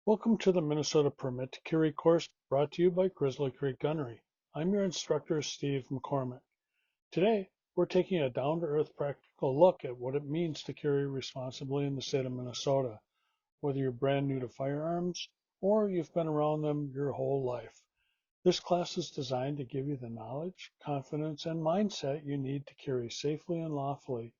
Welcome to the Minnesota Permit to Carry course brought to you by Grizzly Creek Gunnery. I'm your instructor, Steve McCormick. Today, we're taking a down-to-earth practical look at what it means to carry responsibly in the state of Minnesota, whether you're brand new to firearms or you've been around them your whole life. This class is designed to give you the knowledge, confidence, and mindset you need to carry safely and lawfully.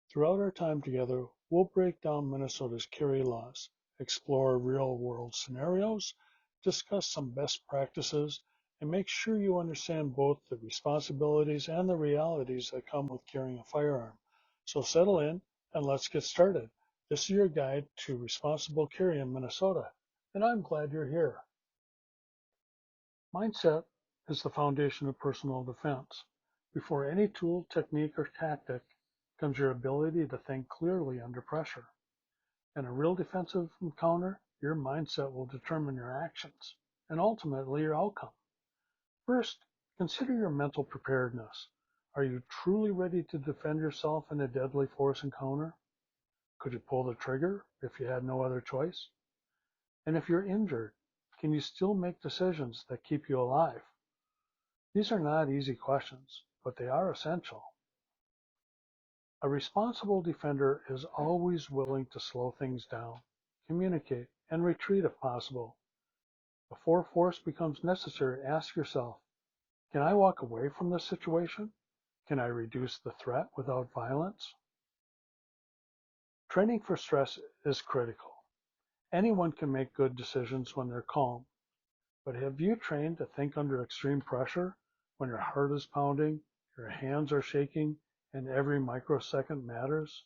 Throughout our time together, we'll break down Minnesota's carry laws, explore real-world scenarios, discuss some best practices, and make sure you understand both the responsibilities and the realities that come with carrying a firearm. So settle in and let's get started. This is your guide to responsible carry in Minnesota, and I'm glad you're here. Mindset is the foundation of personal defense. Before any tool, technique, or tactic comes your ability to think clearly under pressure. In a real defensive encounter, your mindset will determine your actions and ultimately your outcome. First, consider your mental preparedness. Are you truly ready to defend yourself in a deadly force encounter? Could you pull the trigger if you had no other choice? And if you're injured, can you still make decisions that keep you alive? These are not easy questions, but they are essential. A responsible defender is always willing to slow things down, communicate, and retreat if possible. Before force becomes necessary, ask yourself, can I walk away from this situation? Can I reduce the threat without violence? Training for stress is critical. Anyone can make good decisions when they're calm, but have you trained to think under extreme pressure when your heart is pounding, your hands are shaking, and every microsecond matters?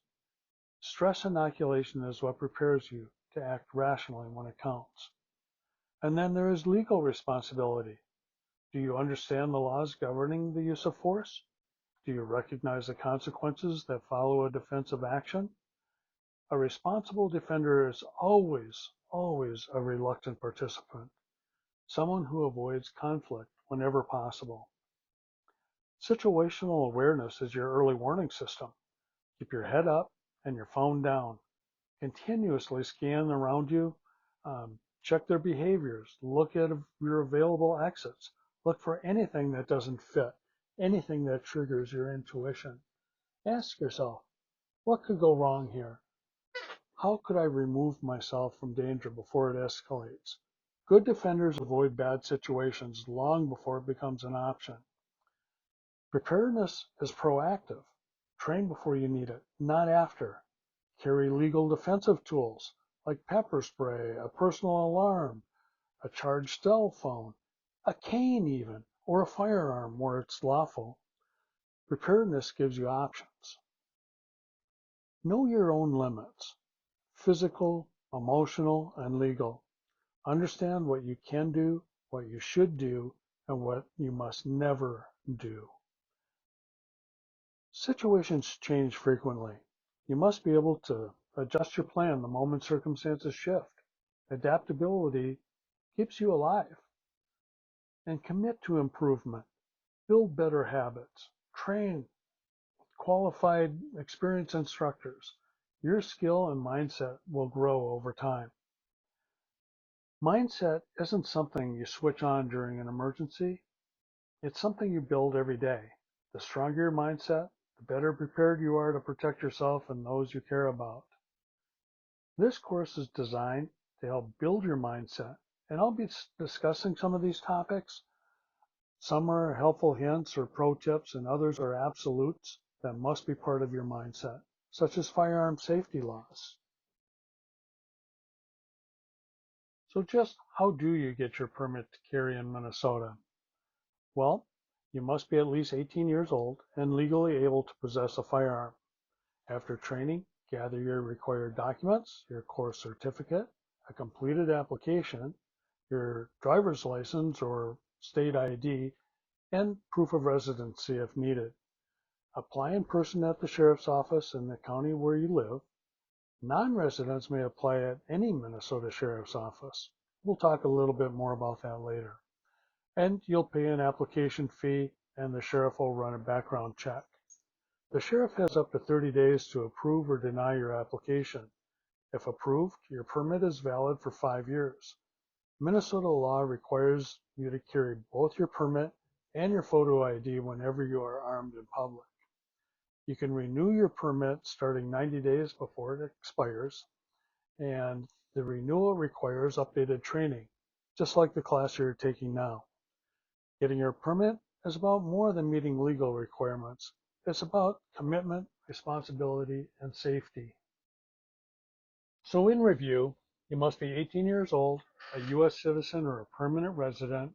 Stress inoculation is what prepares you to act rationally when it counts. And then there is legal responsibility. Do you understand the laws governing the use of force? Do you recognize the consequences that follow a defensive action? A responsible defender is always a reluctant participant, someone who avoids conflict whenever possible. Situational awareness is your early warning system. Keep your head up and your phone down. Continuously scan around you, check their behaviors, look at your available exits, look for anything that doesn't fit, anything that triggers your intuition. Ask yourself, what could go wrong here? How could I remove myself from danger before it escalates? Good defenders avoid bad situations long before it becomes an option. Preparedness is proactive. Train before you need it, not after. Carry legal defensive tools like pepper spray, a personal alarm, a charged cell phone, a cane even, or a firearm where it's lawful. Preparedness gives you options. Know your own limits, physical, emotional, and legal. Understand what you can do, what you should do, and what you must never do. Situations change frequently. You must be able to adjust your plan the moment circumstances shift. Adaptability keeps you alive. And commit to improvement. Build better habits. Train qualified, experienced instructors. Your skill and mindset will grow over time. Mindset isn't something you switch on during an emergency. It's something you build every day. The stronger your mindset, the better prepared you are to protect yourself and those you care about. This course is designed to help build your mindset, and I'll be discussing some of these topics. Some are helpful hints or pro tips, and others are absolutes that must be part of your mindset, such as firearm safety laws. So just how do you get your permit to carry in Minnesota? Well, you must be at least 18 years old and legally able to possess a firearm. After training, gather your required documents, your course certificate, a completed application, your driver's license or state ID, and proof of residency if needed. Apply in person at the sheriff's office in the county where you live. Non-residents may apply at any Minnesota sheriff's office. We'll talk a little bit more about that later. And you'll pay an application fee, and the sheriff will run a background check. The sheriff has up to 30 days to approve or deny your application. If approved, your permit is valid for 5 years. Minnesota law requires you to carry both your permit and your photo ID whenever you are armed in public. You can renew your permit starting 90 days before it expires, and the renewal requires updated training, just like the class you're taking now. Getting your permit is about more than meeting legal requirements. It's about commitment, responsibility, and safety. So in review, you must be 18 years old, a U.S. citizen or a permanent resident,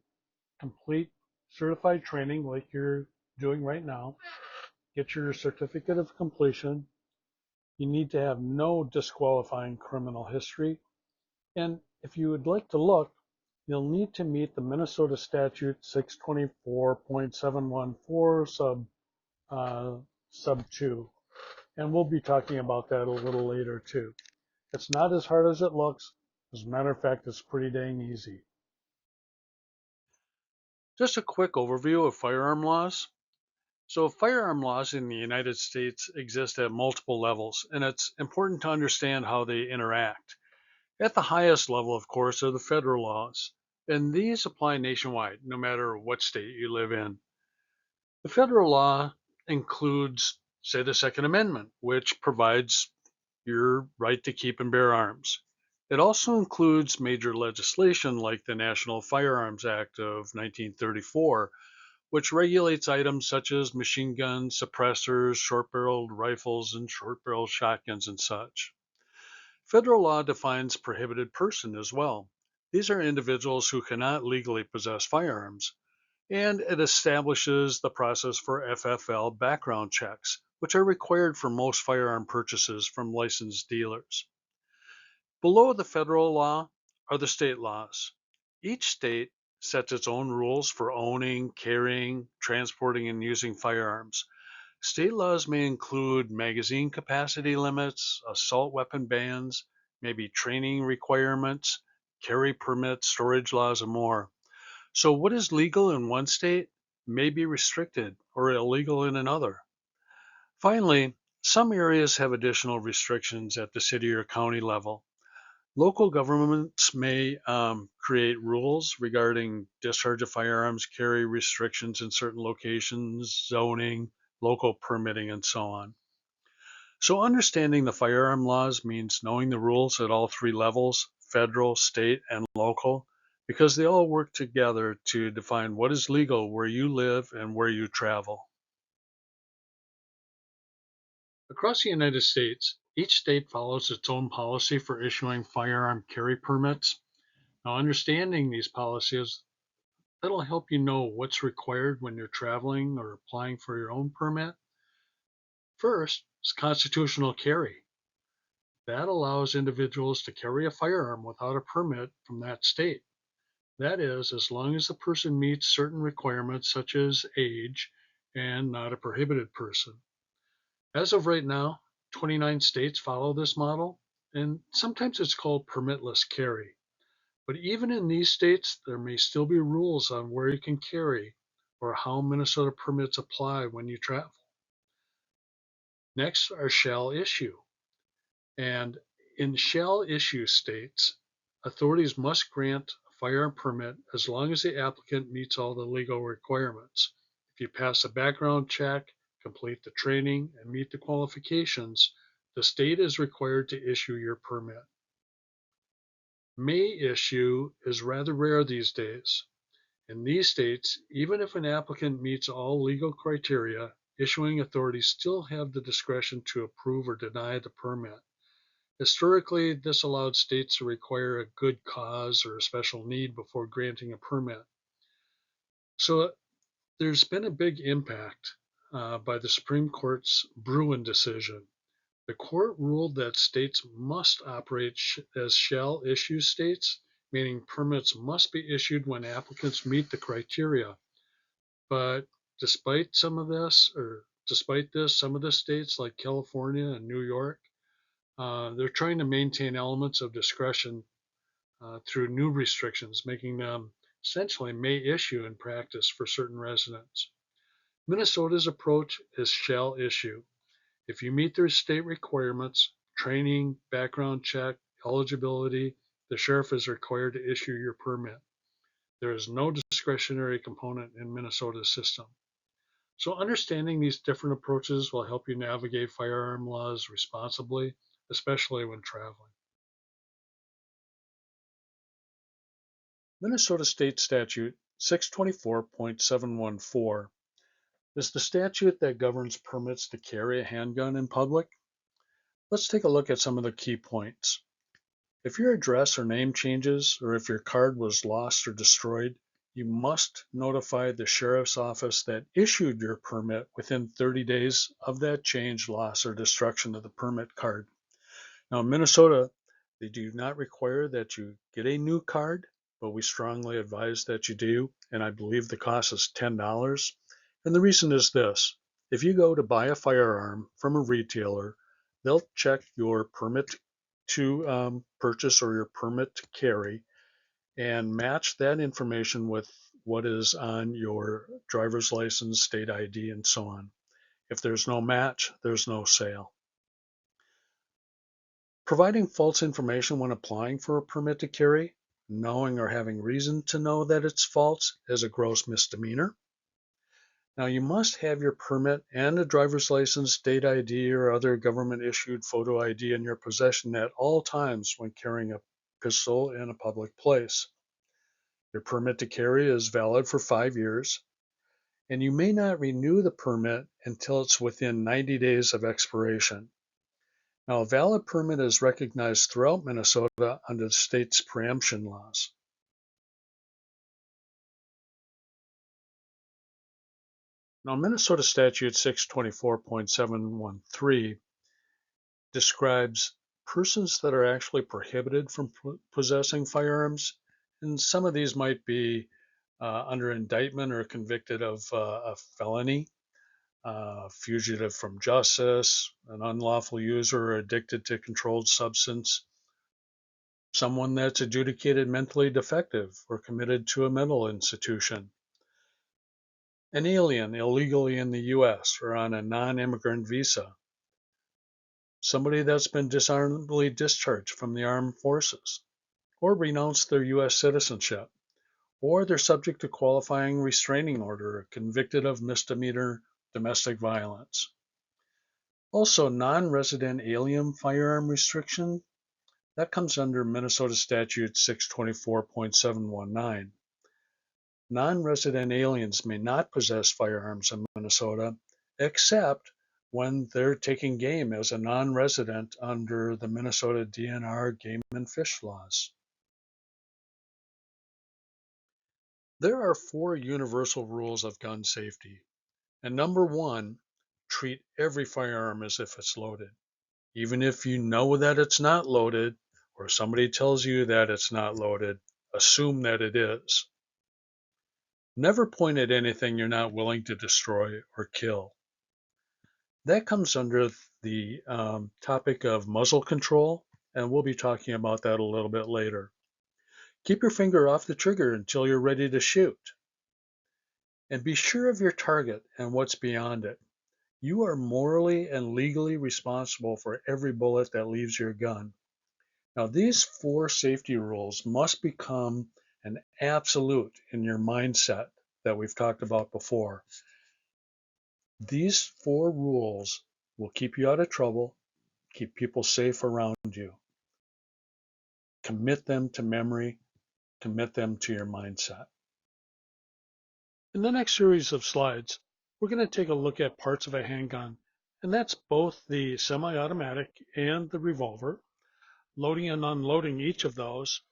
complete certified training like you're doing right now, get your certificate of completion. You need to have no disqualifying criminal history. And if you would like to look, you'll need to meet the Minnesota Statute 624.714 sub 2. And we'll be talking about that a little later too. It's not as hard as it looks. As a matter of fact, it's pretty dang easy. Just a quick overview of firearm laws. So firearm laws in the United States exist at multiple levels, and it's important to understand how they interact. At the highest level, of course, are the federal laws, and these apply nationwide, no matter what state you live in. The federal law includes, say, the Second Amendment, which provides your right to keep and bear arms. It also includes major legislation like the National Firearms Act of 1934, which regulates items such as machine guns, suppressors, short-barreled rifles, and short-barreled shotguns and such. Federal law defines prohibited person as well. These are individuals who cannot legally possess firearms, and it establishes the process for FFL background checks, which are required for most firearm purchases from licensed dealers. Below the federal law are the state laws. Each state sets its own rules for owning, carrying, transporting, and using firearms. State laws may include magazine capacity limits, assault weapon bans, maybe training requirements, carry permits, storage laws, and more. So what is legal in one state may be restricted or illegal in another. Finally, some areas have additional restrictions at the city or county level. Local governments may create rules regarding discharge of firearms, carry restrictions in certain locations, zoning, local permitting, and so on. So understanding the firearm laws means knowing the rules at all three levels, federal, state, and local, because they all work together to define what is legal where you live and where you travel. Across the United States, each state follows its own policy for issuing firearm carry permits. Now, understanding these policies, that'll help you know what's required when you're traveling or applying for your own permit. First is constitutional carry. That allows individuals to carry a firearm without a permit from that state. That is, as long as the person meets certain requirements such as age and not a prohibited person. As of right now, 29 states follow this model, and sometimes it's called permitless carry. But even in these states, there may still be rules on where you can carry or how Minnesota permits apply when you travel. Next are shall issue. And in shall issue states, authorities must grant a firearm permit as long as the applicant meets all the legal requirements. If you pass a background check, complete the training, and meet the qualifications, the state is required to issue your permit. May issue is rather rare these days. In these states, even if an applicant meets all legal criteria, issuing authorities still have the discretion to approve or deny the permit. Historically, this allowed states to require a good cause or a special need before granting a permit. So there's been a big impact by the Supreme Court's Bruin decision. The court ruled that states must operate as shall issue states, meaning permits must be issued when applicants meet the criteria. But despite some of this, some of the states like California and New York, they're trying to maintain elements of discretion through new restrictions, making them essentially may issue in practice for certain residents. Minnesota's approach is shall issue. If you meet their state requirements, training, background check, eligibility, the sheriff is required to issue your permit. There is no discretionary component in Minnesota's system. So understanding these different approaches will help you navigate firearm laws responsibly, especially when traveling. Minnesota State Statute 624.714 is the statute that governs permits to carry a handgun in public. Let's take a look at some of the key points. If your address or name changes, or if your card was lost or destroyed, you must notify the sheriff's office that issued your permit within 30 days of that change, loss, or destruction of the permit card. Now, in Minnesota, they do not require that you get a new card, but we strongly advise that you do, and I believe the cost is $10. And the reason is this: if you go to buy a firearm from a retailer, they'll check your permit to purchase or your permit to carry and match that information with what is on your driver's license, state ID, and so on. If there's no match, there's no sale. Providing false information when applying for a permit to carry, knowing or having reason to know that it's false, is a gross misdemeanor. Now, you must have your permit and a driver's license, state ID, or other government-issued photo ID in your possession at all times when carrying a pistol in a public place. Your permit to carry is valid for 5 years, and you may not renew the permit until it's within 90 days of expiration. Now, a valid permit is recognized throughout Minnesota under the state's preemption laws. Now, Minnesota Statute 624.713 describes persons that are actually prohibited from possessing firearms, and some of these might be under indictment or convicted of a felony, fugitive from justice, an unlawful user or addicted to controlled substance, someone that's adjudicated mentally defective or committed to a mental institution, an alien illegally in the U.S. or on a non-immigrant visa, somebody that's been dishonorably discharged from the armed forces, or renounced their U.S. citizenship, or they're subject to qualifying restraining order or convicted of misdemeanor domestic violence. Also, non-resident alien firearm restriction, that comes under Minnesota Statute 624.719. Non-resident aliens may not possess firearms in Minnesota, except when they're taking game as a non-resident under the Minnesota DNR game and fish laws. There are 4 universal rules of gun safety. And number 1, treat every firearm as if it's loaded. Even if you know that it's not loaded, or somebody tells you that it's not loaded, assume that it is. Never point at anything you're not willing to destroy or kill. That comes under the topic of muzzle control, and we'll be talking about that a little bit later. Keep your finger off the trigger until you're ready to shoot. And be sure of your target and what's beyond it. You are morally and legally responsible for every bullet that leaves your gun. Now, these 4 safety rules must become an absolute in your mindset that we've talked about before. These 4 rules will keep you out of trouble, keep people safe around you. Commit them to memory, commit them to your mindset. In the next series of slides, we're going to take a look at parts of a handgun, and that's both the semi-automatic and the revolver, loading and unloading each of those,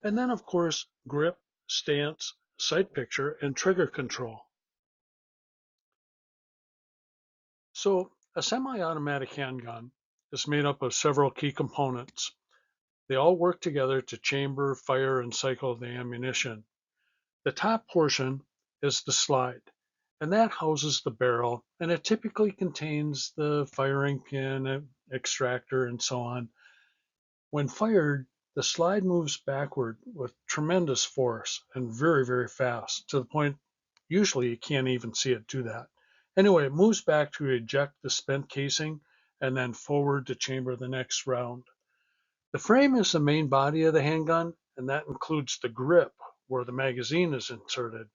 and then, of course, grip, stance, sight picture, and trigger control. So a semi-automatic handgun is made up of several key components. They all work together to chamber, fire, and cycle the ammunition. The top portion is the slide, and that houses the barrel, and it typically contains the firing pin, extractor, and so on. When fired, the slide moves backward with tremendous force and very, very fast, to the point usually you can't even see it do that. Anyway, it moves back to eject the spent casing, and then forward to chamber the next round. The frame is the main body of the handgun, and that includes the grip where the magazine is inserted.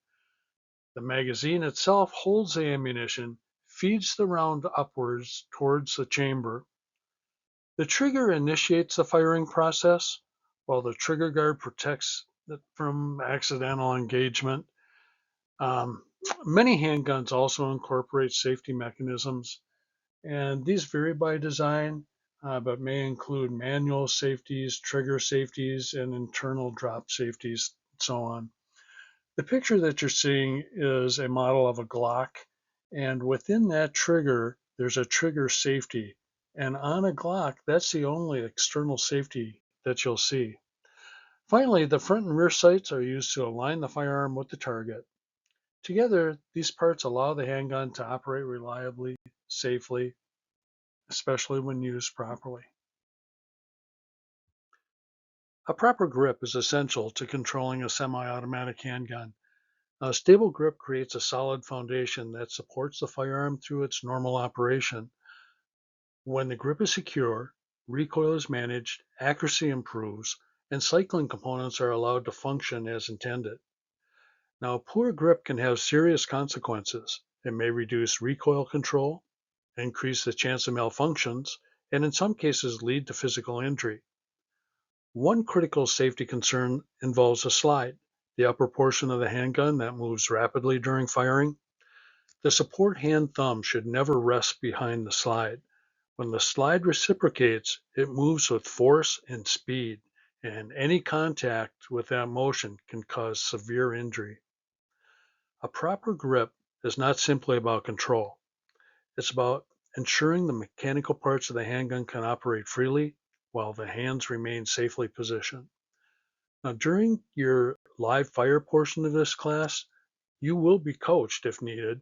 The magazine itself holds the ammunition, feeds the round upwards towards the chamber. The trigger initiates the firing process, while the trigger guard protects it from accidental engagement. Um, Many handguns also incorporate safety mechanisms, and these vary by design, but may include manual safeties, trigger safeties, and internal drop safeties, and so on. The picture that you're seeing is a model of a Glock, and within that trigger, there's a trigger safety. And on a Glock, that's the only external safety that you'll see. Finally, the front and rear sights are used to align the firearm with the target. Together, these parts allow the handgun to operate reliably, safely, especially when used properly. A proper grip is essential to controlling a semi-automatic handgun. A stable grip creates a solid foundation that supports the firearm through its normal operation. When the grip is secure, recoil is managed, accuracy improves, and cycling components are allowed to function as intended. Now, poor grip can have serious consequences. It may reduce recoil control, increase the chance of malfunctions, and in some cases lead to physical injury. One critical safety concern involves a slide, the upper portion of the handgun that moves rapidly during firing. The support hand thumb should never rest behind the slide. When the slide reciprocates, it moves with force and speed, and any contact with that motion can cause severe injury. A proper grip is not simply about control. It's about ensuring the mechanical parts of the handgun can operate freely while the hands remain safely positioned. Now, during your live fire portion of this class, you will be coached if needed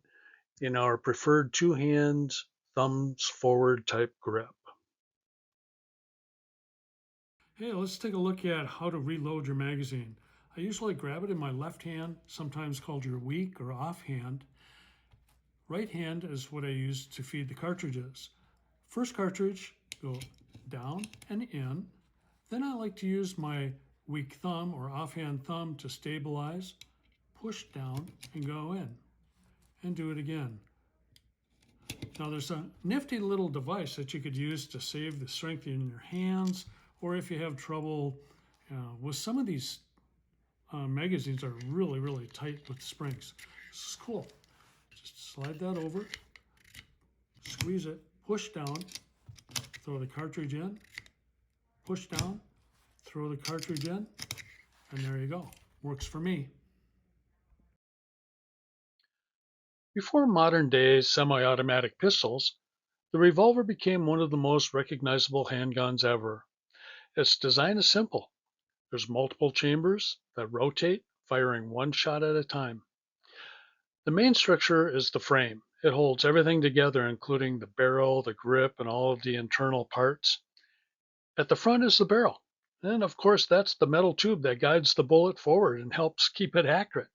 in our preferred two hands, thumbs forward type grip. Hey, let's take a look at how to reload your magazine. I usually grab it in my left hand, sometimes called your weak or off hand. Right hand is what I use to feed the cartridges. First cartridge, go down and in. Then I like to use my weak thumb or offhand thumb to stabilize, push down and go in, and do it again. Now there's a nifty little device that you could use to save the strength in your hands, or if you have trouble with some of these magazines are really tight with springs. This is cool. Just slide that over, squeeze it, push down, throw the cartridge in, push down, throw the cartridge in, and there you go. Works for me. Before modern day semi automatic pistols, the revolver became one of the most recognizable handguns ever. Its design is simple. There's multiple chambers that rotate, firing one shot at a time. The main structure is the frame. It holds everything together, including the barrel, the grip, and all of the internal parts. At the front is the barrel. And of course, that's the metal tube that guides the bullet forward and helps keep it accurate.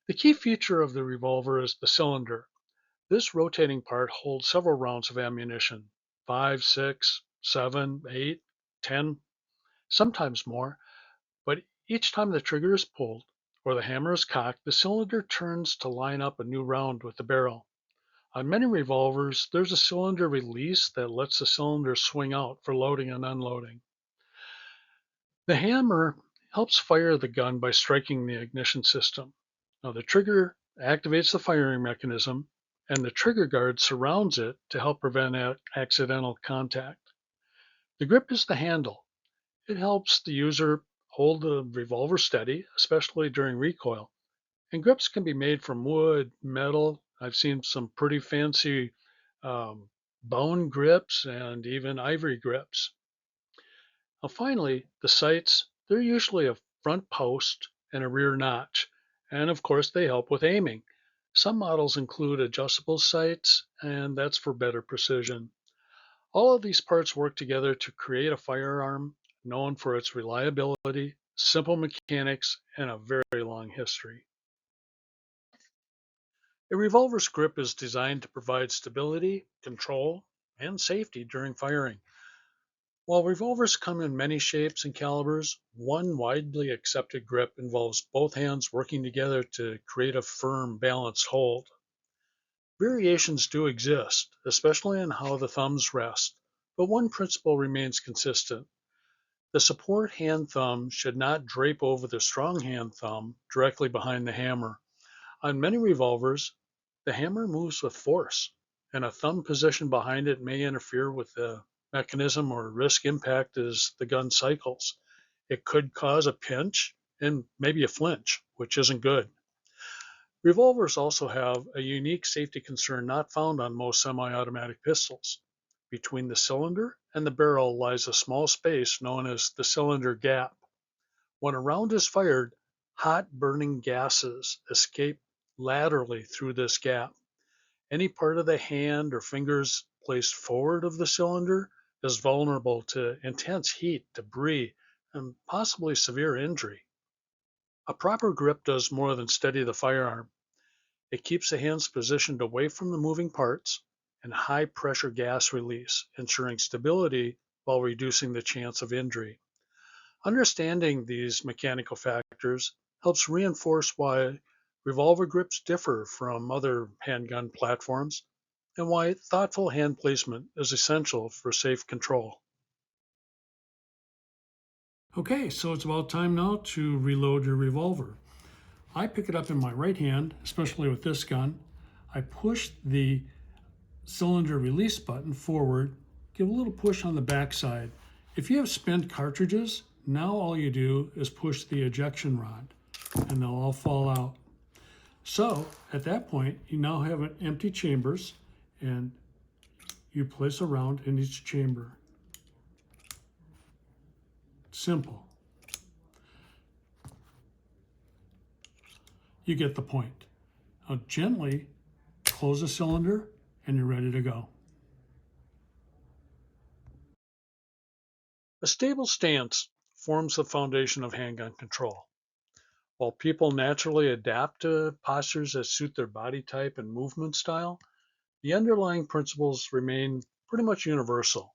The key feature of the revolver is the cylinder. This rotating part holds several rounds of ammunition 5, 6, 7, 8, 10, sometimes more. But each time the trigger is pulled or the hammer is cocked, the cylinder turns to line up a new round with the barrel. On many revolvers, there's a cylinder release that lets the cylinder swing out for loading and unloading. The hammer helps fire the gun by striking the ignition system. Now, the trigger activates the firing mechanism, and the trigger guard surrounds it to help prevent accidental contact. The grip is the handle. It helps the user hold the revolver steady, especially during recoil. And grips can be made from wood, metal. I've seen some pretty fancy um, bone grips and even ivory grips. Now, finally, the sights, they're usually a front post and a rear notch. And of course, they help with aiming. Some models include adjustable sights, and that's for better precision. All of these parts work together to create a firearm known for its reliability, simple mechanics, and a very long history. A revolver's grip is designed to provide stability, control, and safety during firing. While revolvers come in many shapes and calibers, one widely accepted grip involves both hands working together to create a firm, balanced hold. Variations do exist, especially in how the thumbs rest, but one principle remains consistent. The support hand thumb should not drape over the strong hand thumb directly behind the hammer. On many revolvers, the hammer moves with force, and a thumb position behind it may interfere with the mechanism or risk impact as the gun cycles. It could cause a pinch and maybe a flinch, which isn't good. Revolvers also have a unique safety concern not found on most semi-automatic pistols. Between the cylinder and the barrel lies a small space known as the cylinder gap. When a round is fired, hot burning gases escape laterally through this gap. Any part of the hand or fingers placed forward of the cylinder is vulnerable to intense heat, debris, and possibly severe injury. A proper grip does more than steady the firearm. It keeps the hands positioned away from the moving parts and high pressure gas release, ensuring stability while reducing the chance of injury. Understanding these mechanical factors helps reinforce why revolver grips differ from other handgun platforms and why thoughtful hand placement is essential for safe control. Okay, so it's about time now to reload your revolver. I pick it up in my right hand, especially with this gun. I push the cylinder release button forward, give a little push on the backside. If you have spent cartridges, now all you do is push the ejection rod and they'll all fall out. So at that point, you now have an empty chambers and you place a round in each chamber. Simple. You get the point. Now gently close the cylinder and you're ready to go. A stable stance forms the foundation of handgun control. While people naturally adapt to postures that suit their body type and movement style, the underlying principles remain pretty much universal.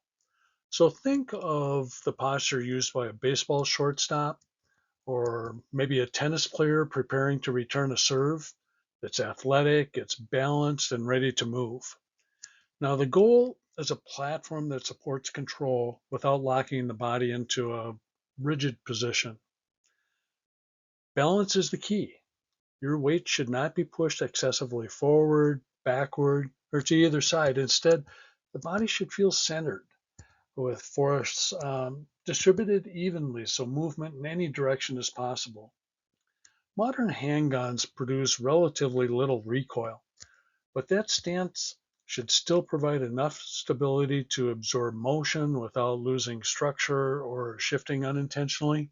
So think of the posture used by a baseball shortstop or maybe a tennis player preparing to return a serve. It's athletic, it's balanced, and ready to move. Now, the goal is a platform that supports control without locking the body into a rigid position. Balance is the key. Your weight should not be pushed excessively forward, backward, or to either side. Instead, the body should feel centered with force distributed evenly so movement in any direction is possible. Modern handguns produce relatively little recoil, but that stance should still provide enough stability to absorb motion without losing structure or shifting unintentionally.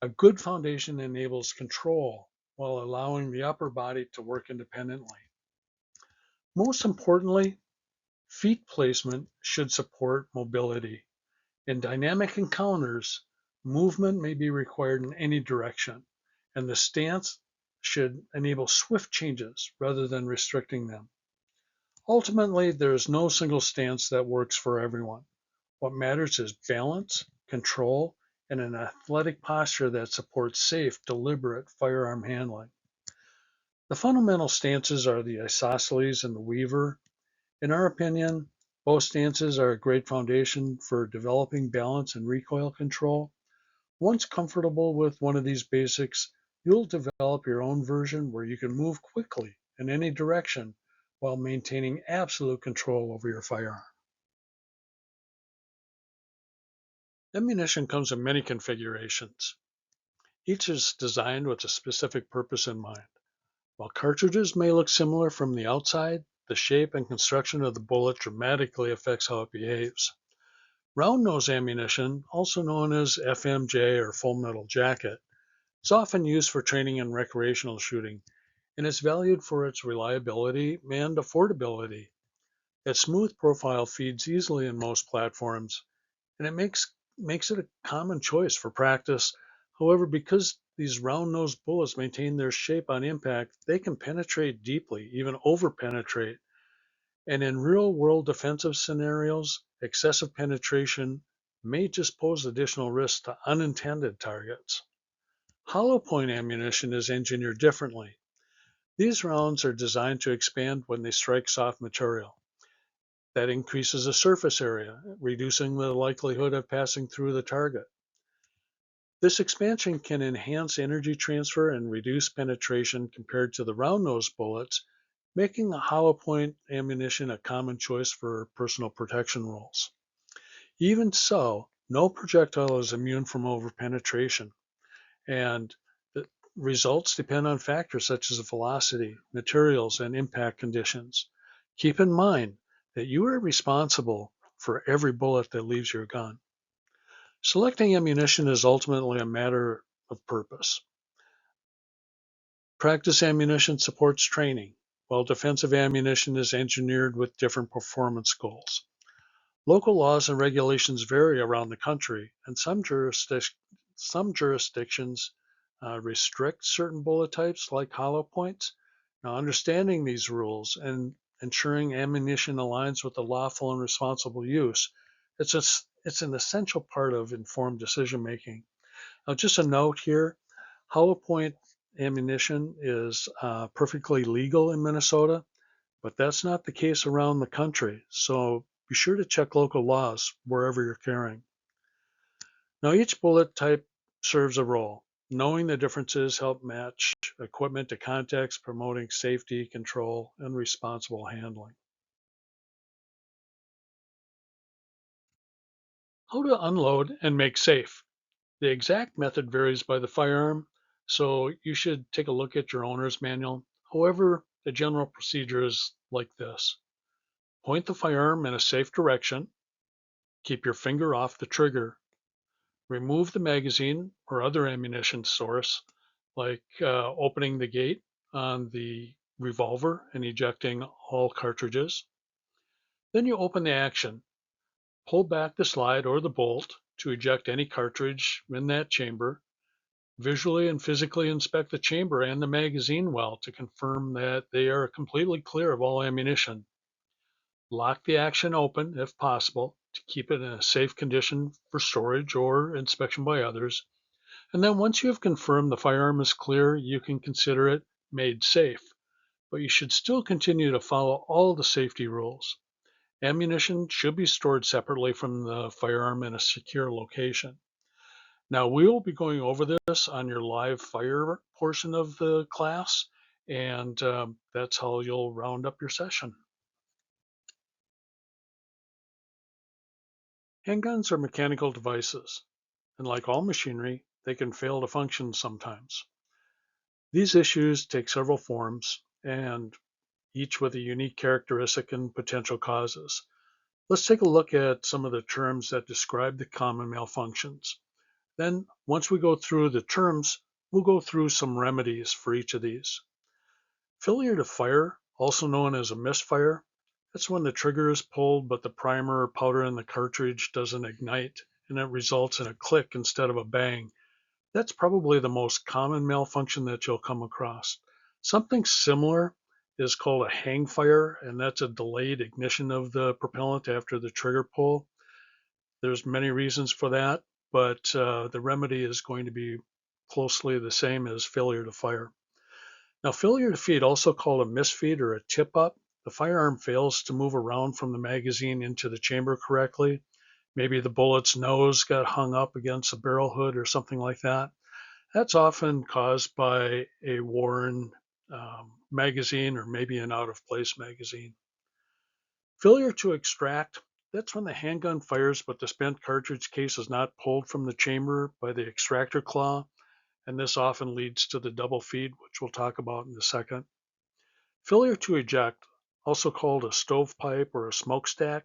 A good foundation enables control while allowing the upper body to work independently. Most importantly, feet placement should support mobility. In dynamic encounters, movement may be required in any direction, and the stance should enable swift changes rather than restricting them. Ultimately, there is no single stance that works for everyone. What matters is balance, control, and an athletic posture that supports safe, deliberate firearm handling. The fundamental stances are the isosceles and the weaver. In our opinion, both stances are a great foundation for developing balance and recoil control. Once comfortable with one of these basics, you'll develop your own version where you can move quickly in any direction while maintaining absolute control over your firearm. Ammunition comes in many configurations. Each is designed with a specific purpose in mind. While cartridges may look similar from the outside, the shape and construction of the bullet dramatically affects how it behaves. Round nose ammunition, also known as FMJ or full metal jacket, is often used for training and recreational shooting, and is valued for its reliability and affordability. Its smooth profile feeds easily in most platforms, and it makes it a common choice for practice. However, because these round-nosed bullets maintain their shape on impact, they can penetrate deeply, even over-penetrate, And in real-world defensive scenarios, excessive penetration may just pose additional risks to unintended targets. Hollow point ammunition is engineered differently. These rounds are designed to expand when they strike soft material. That increases the surface area, reducing the likelihood of passing through the target. This expansion can enhance energy transfer and reduce penetration compared to the round-nosed bullets, making the hollow point ammunition a common choice for personal protection roles. Even so, no projectile is immune from overpenetration, and the results depend on factors such as velocity, materials, and impact conditions. Keep in mind that you are responsible for every bullet that leaves your gun. Selecting ammunition is ultimately a matter of purpose. Practice ammunition supports training, while defensive ammunition is engineered with different performance goals. Local laws and regulations vary around the country, and some jurisdictions restrict certain bullet types like hollow points. Now, understanding these rules and ensuring ammunition aligns with the lawful and responsible use, it's an essential part of informed decision making. Now, just a note here, hollow point ammunition is perfectly legal in Minnesota, but that's not the case around the country. So be sure to check local laws wherever you're carrying. Now, each bullet type serves a role. Knowing the differences help match equipment to context, promoting safety, control, and responsible handling. How to unload and make safe. The exact method varies by the firearm, so you should take a look at your owner's manual. However, the general procedure is like this. Point the firearm in a safe direction. Keep your finger off the trigger. Remove the magazine or other ammunition source, like opening the gate on the revolver and ejecting all cartridges. Then you open the action. Pull back the slide or the bolt to eject any cartridge in that chamber. Visually and physically inspect the chamber and the magazine well to confirm that they are completely clear of all ammunition. Lock the action open if possible to keep it in a safe condition for storage or inspection by others. And then once you have confirmed the firearm is clear, you can consider it made safe. But you should still continue to follow all the safety rules. Ammunition should be stored separately from the firearm in a secure location. Now, we will be going over this on your live fire portion of the class, and that's how you'll round up your session. Handguns are mechanical devices, and like all machinery, they can fail to function sometimes. These issues take several forms, and each with a unique characteristic and potential causes. Let's take a look at some of the terms that describe the common malfunctions. Then, once we go through the terms, we'll go through some remedies for each of these. Failure to fire, also known as a misfire, that's when the trigger is pulled but the primer or powder in the cartridge doesn't ignite and it results in a click instead of a bang. That's probably the most common malfunction that you'll come across. Something similar is called a hang fire, and that's a delayed ignition of the propellant after the trigger pull. There's many reasons for that, but the remedy is going to be closely the same as failure to fire. Now, failure to feed, also called a misfeed or a tip up, the firearm fails to move around from the magazine into the chamber correctly. Maybe the bullet's nose got hung up against the barrel hood or something like that. That's often caused by a worn magazine or maybe an out of place magazine. Failure to extract, that's when the handgun fires but the spent cartridge case is not pulled from the chamber by the extractor claw, and this often leads to the double feed, which we'll talk about in a second. Failure to eject, also called a stovepipe or a smokestack,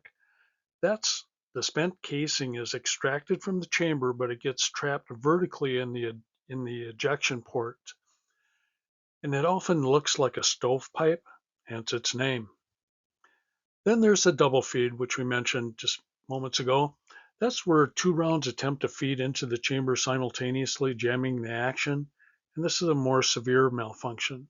that's the spent casing is extracted from the chamber, but it gets trapped vertically in the ejection port, and it often looks like a stovepipe, hence its name. Then there's the double feed, which we mentioned just moments ago. That's where two rounds attempt to feed into the chamber simultaneously, jamming the action, and this is a more severe malfunction.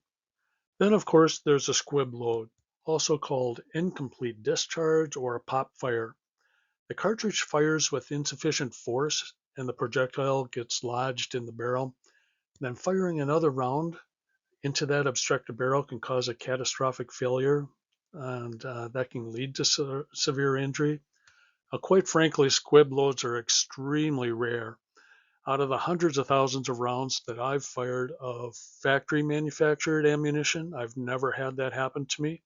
Then, of course, there's a squib load, also called incomplete discharge or a pop fire. The cartridge fires with insufficient force and the projectile gets lodged in the barrel. Then firing another round into that obstructed barrel can cause a catastrophic failure, and that can lead to severe injury. Quite frankly, squib loads are extremely rare. Out of the hundreds of thousands of rounds that I've fired of factory manufactured ammunition, I've never had that happen to me.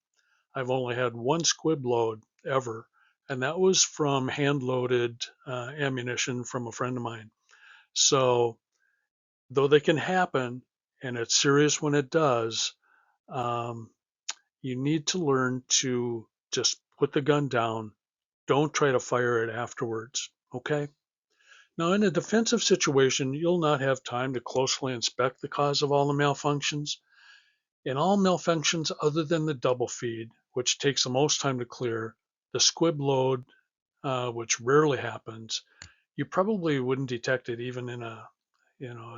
I've only had one squib load ever, and that was from hand loaded ammunition from a friend of mine. So, though they can happen, and it's serious when it does, um, you need to learn to just put the gun down. Don't try to fire it afterwards. Okay? Now, in a defensive situation, you'll not have time to closely inspect the cause of all the malfunctions. In all malfunctions other than the double feed, which takes the most time to clear, the squib load, which rarely happens, you probably wouldn't detect it even in a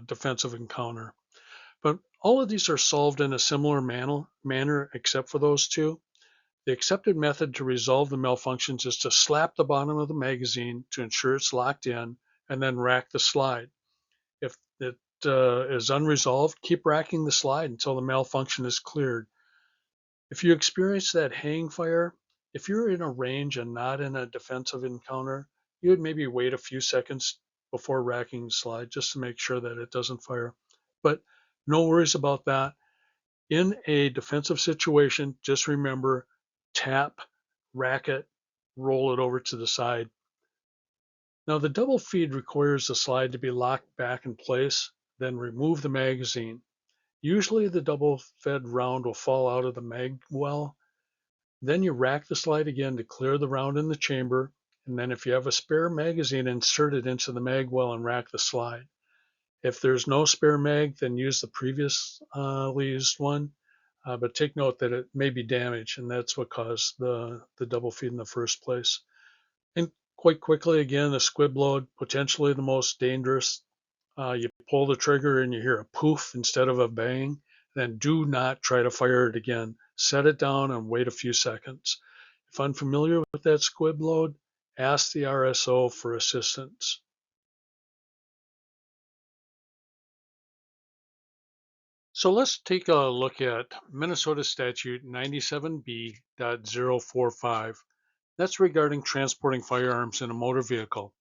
defensive encounter. But all of these are solved in a similar manner except for those two. The accepted method to resolve the malfunctions is to slap the bottom of the magazine to ensure it's locked in and then rack the slide. If it is unresolved, keep racking the slide until the malfunction is cleared. If you experience that hang fire, if you're in a range and not in a defensive encounter, you would maybe wait a few seconds before racking the slide just to make sure that it doesn't fire. But no worries about that. In a defensive situation, just remember tap, rack it, roll it over to the side. Now, the double feed requires the slide to be locked back in place, then remove the magazine. Usually, the double fed round will fall out of the mag well. Then you rack the slide again to clear the round in the chamber, and then if you have a spare magazine, insert it into the mag well and rack the slide. If there's no spare mag, then use the previously used one, but take note that it may be damaged, and that's what caused the double feed in the first place. And quite quickly, again, the squib load, potentially the most dangerous. You pull the trigger and you hear a poof instead of a bang. Then do not try to fire it again. Set it down and wait a few seconds. If unfamiliar with that squib load, ask the RSO for assistance. So let's take a look at Minnesota Statute 97B.045. That's regarding transporting firearms in a motor vehicle.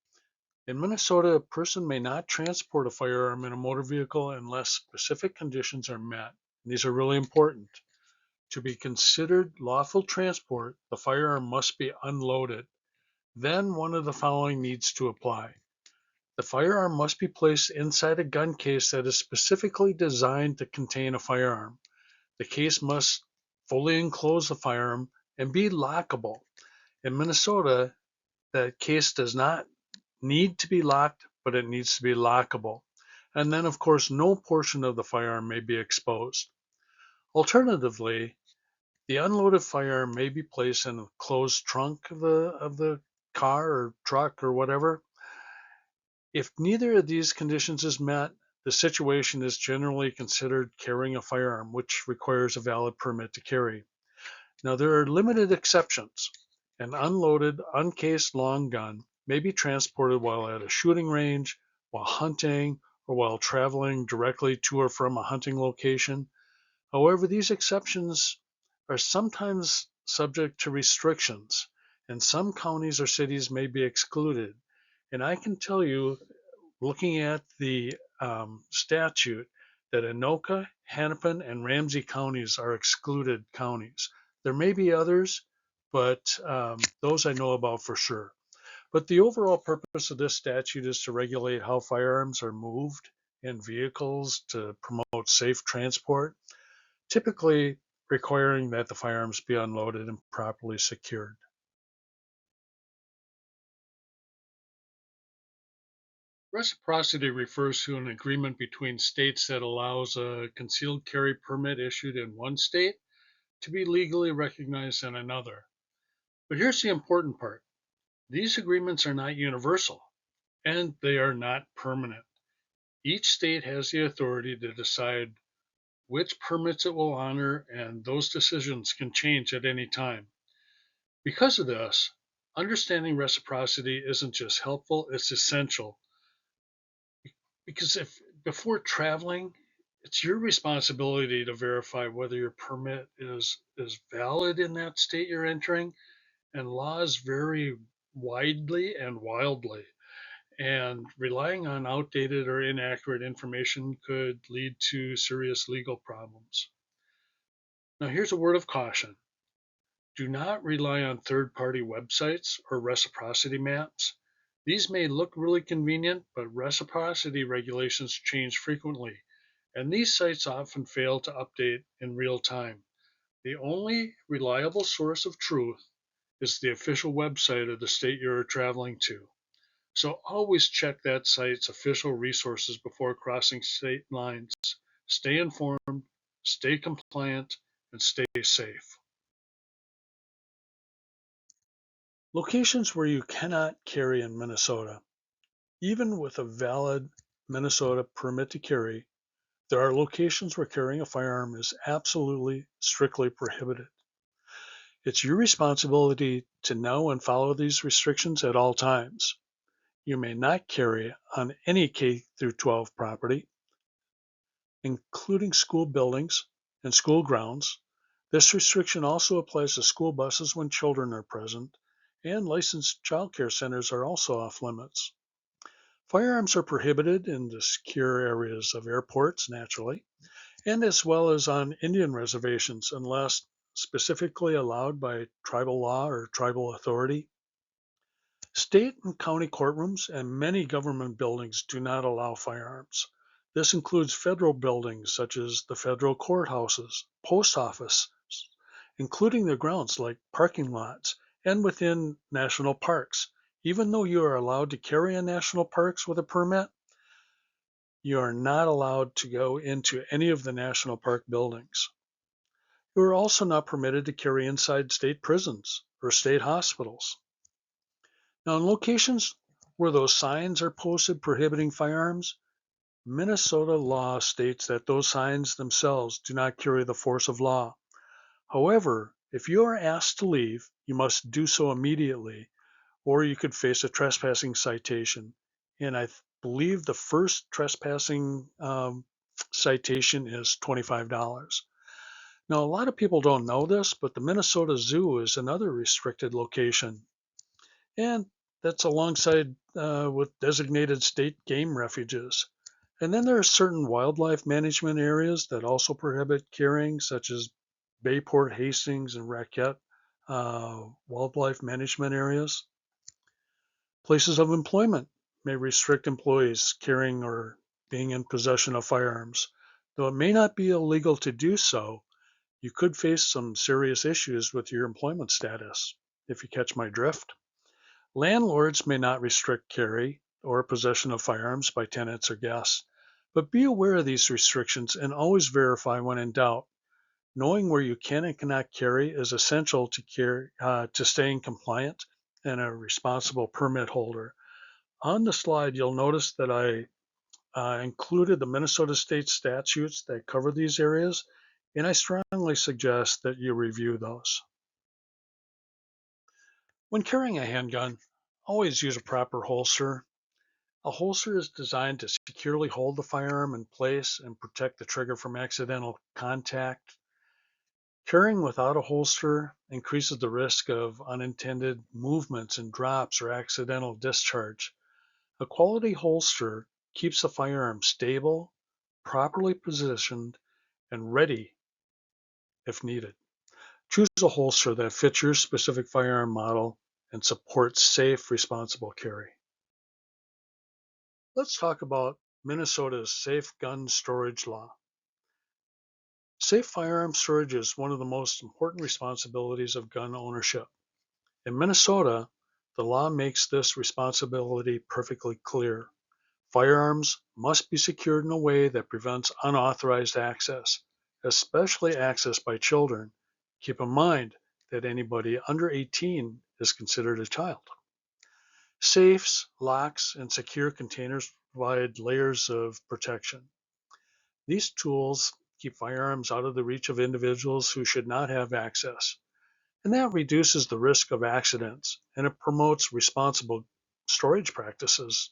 In Minnesota, a person may not transport a firearm in a motor vehicle unless specific conditions are met. These are really important. To be considered lawful transport, the firearm must be unloaded. Then one of the following needs to apply. The firearm must be placed inside a gun case that is specifically designed to contain a firearm. The case must fully enclose the firearm and be lockable. In Minnesota, the case does not need to be locked, but it needs to be lockable. And then, of course, no portion of the firearm may be exposed. Alternatively, the unloaded firearm may be placed in a closed trunk of the car or truck or whatever. If neither of these conditions is met, the situation is generally considered carrying a firearm, which requires a valid permit to carry. Now, there are limited exceptions. An unloaded, uncased long gun may be transported while at a shooting range, while hunting, or while traveling directly to or from a hunting location. However, these exceptions are sometimes subject to restrictions, and some counties or cities may be excluded. And I can tell you, looking at the statute, that Anoka, Hennepin, and Ramsey counties are excluded counties. There may be others, but those I know about for sure. But the overall purpose of this statute is to regulate how firearms are moved in vehicles to promote safe transport, typically requiring that the firearms be unloaded and properly secured. Reciprocity refers to an agreement between states that allows a concealed carry permit issued in one state to be legally recognized in another. But here's the important part. These agreements are not universal, and they are not permanent. Each state has the authority to decide which permits it will honor, and those decisions can change at any time. Because of this, understanding reciprocity isn't just helpful, it's essential. Because if before traveling, it's your responsibility to verify whether your permit is valid in that state you're entering, and laws vary widely and wildly. And relying on outdated or inaccurate information could lead to serious legal problems. Now, here's a word of caution: do not rely on third party websites or reciprocity maps. These may look really convenient, but reciprocity regulations change frequently, and these sites often fail to update in real time. The only reliable source of truth is the official website of the state you're traveling to. So always check that site's official resources before crossing state lines. Stay informed, stay compliant, and stay safe. Locations where you cannot carry in Minnesota. Even with a valid Minnesota permit to carry, there are locations where carrying a firearm is absolutely strictly prohibited. It's your responsibility to know and follow these restrictions at all times. You may not carry on any K through 12 property, including school buildings and school grounds. This restriction also applies to school buses when children are present, and licensed child care centers are also off limits. Firearms are prohibited in the secure areas of airports, naturally, and as well as on Indian reservations unless specifically allowed by tribal law or tribal authority. State and county courtrooms and many government buildings do not allow firearms. This includes federal buildings such as the federal courthouses, post offices, including their grounds like parking lots, and within national parks. Even though you are allowed to carry in national parks with a permit, you are not allowed to go into any of the national park buildings. You are also not permitted to carry inside state prisons or state hospitals. Now, in locations where those signs are posted prohibiting firearms, Minnesota law states that those signs themselves do not carry the force of law. However, if you are asked to leave, you must do so immediately, or you could face a trespassing citation. And I believe the first trespassing citation is $25. Now, a lot of people don't know this, but the Minnesota Zoo is another restricted location. And that's alongside with designated state game refuges. And then there are certain wildlife management areas that also prohibit carrying, such as Bayport, Hastings, and Raquette wildlife management areas. Places of employment may restrict employees carrying or being in possession of firearms. Though it may not be illegal to do so, you could face some serious issues with your employment status, if you catch my drift. Landlords may not restrict carry or possession of firearms by tenants or guests, but be aware of these restrictions and always verify when in doubt. Knowing where you can and cannot carry is essential to staying compliant and a responsible permit holder. On the slide, you'll notice that I included the Minnesota state statutes that cover these areas, and I strongly suggest that you review those. When carrying a handgun, always use a proper holster. A holster is designed to securely hold the firearm in place and protect the trigger from accidental contact. Carrying without a holster increases the risk of unintended movements and drops or accidental discharge. A quality holster keeps the firearm stable, properly positioned, and ready if needed. Choose a holster that fits your specific firearm model and supports safe, responsible carry. Let's talk about Minnesota's safe gun storage law. Safe firearm storage is one of the most important responsibilities of gun ownership. In Minnesota, the law makes this responsibility perfectly clear. Firearms must be secured in a way that prevents unauthorized access, especially access by children. Keep in mind that anybody under 18 is considered a child. Safes, locks, and secure containers provide layers of protection. These tools keep firearms out of the reach of individuals who should not have access. And that reduces the risk of accidents and it promotes responsible storage practices.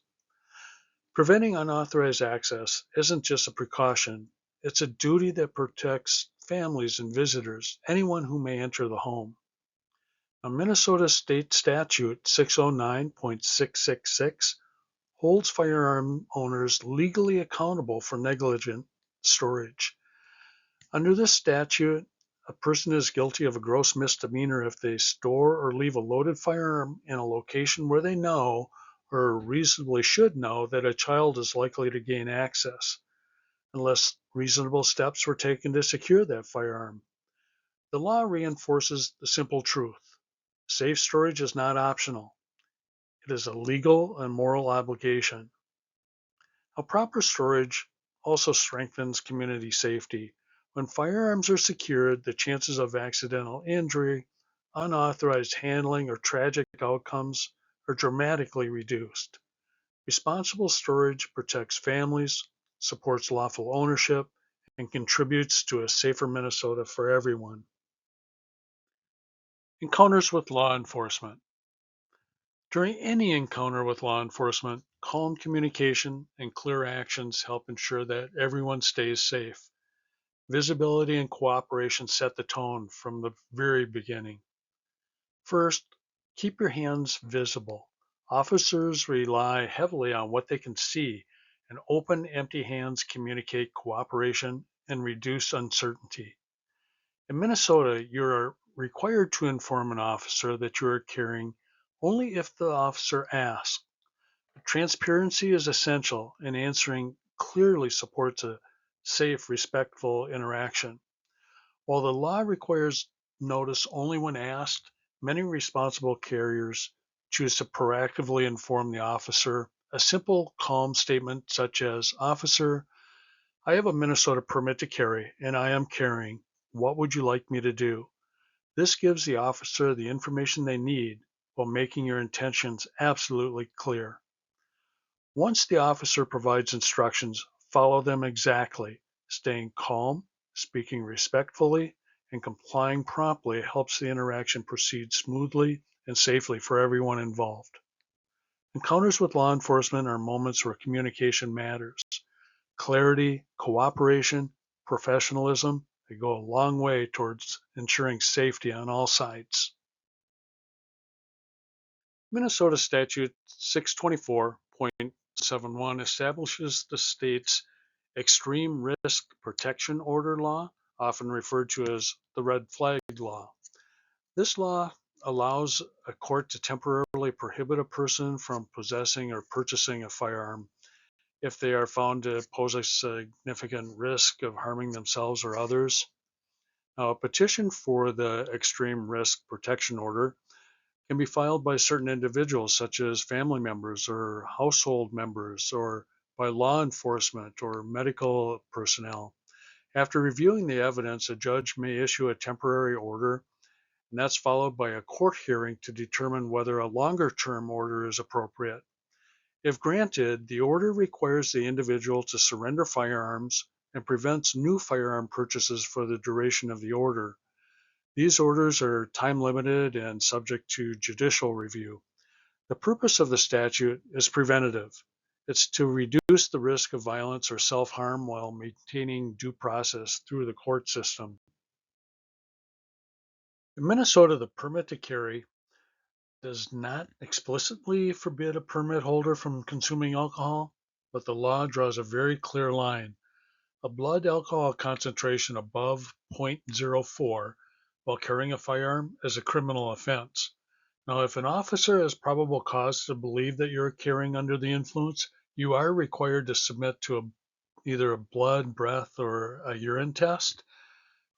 Preventing unauthorized access isn't just a precaution, it's a duty that protects families and visitors, anyone who may enter the home. Now, Minnesota State Statute 609.666 holds firearm owners legally accountable for negligent storage. Under this statute, a person is guilty of a gross misdemeanor if they store or leave a loaded firearm in a location where they know or reasonably should know that a child is likely to gain access, unless reasonable steps were taken to secure that firearm. The law reinforces the simple truth. Safe storage is not optional. It is a legal and moral obligation. Now, proper storage also strengthens community safety. When firearms are secured, the chances of accidental injury, unauthorized handling, or tragic outcomes are dramatically reduced. Responsible storage protects families, supports lawful ownership, and contributes to a safer Minnesota for everyone. Encounters with law enforcement. During any encounter with law enforcement, calm communication and clear actions help ensure that everyone stays safe. Visibility and cooperation set the tone from the very beginning. First, keep your hands visible. Officers rely heavily on what they can see, and open, empty hands communicate cooperation and reduce uncertainty. In Minnesota, you are required to inform an officer that you are carrying only if the officer asks. Transparency is essential, and answering clearly supports a safe, respectful interaction. While the law requires notice only when asked, many responsible carriers choose to proactively inform the officer. A simple, calm statement such as, "Officer, I have a Minnesota permit to carry, and I am carrying. What would you like me to do?" This gives the officer the information they need while making your intentions absolutely clear. Once the officer provides instructions, follow them exactly. Staying calm, speaking respectfully, and complying promptly helps the interaction proceed smoothly and safely for everyone involved. Encounters with law enforcement are moments where communication matters. Clarity, cooperation, professionalism, they go a long way towards ensuring safety on all sides. Minnesota Statute 624.71 establishes the state's Extreme Risk Protection Order law, often referred to as the red flag law. This law allows a court to temporarily prohibit a person from possessing or purchasing a firearm if they are found to pose a significant risk of harming themselves or others. Now, a petition for the Extreme Risk Protection Order can be filed by certain individuals, such as family members or household members, or by law enforcement or medical personnel. After reviewing the evidence, a judge may issue a temporary order, and that's followed by a court hearing to determine whether a longer term order is appropriate. If granted, the order requires the individual to surrender firearms and prevents new firearm purchases for the duration of the order. These orders are time limited and subject to judicial review. The purpose of the statute is preventative. It's to reduce the risk of violence or self-harm while maintaining due process through the court system. In Minnesota, the permit to carry does not explicitly forbid a permit holder from consuming alcohol, but the law draws a very clear line. A blood alcohol concentration above 0.04 while carrying a firearm is a criminal offense. Now, if an officer has probable cause to believe that you're carrying under the influence, you are required to submit to either a blood, breath, or a urine test.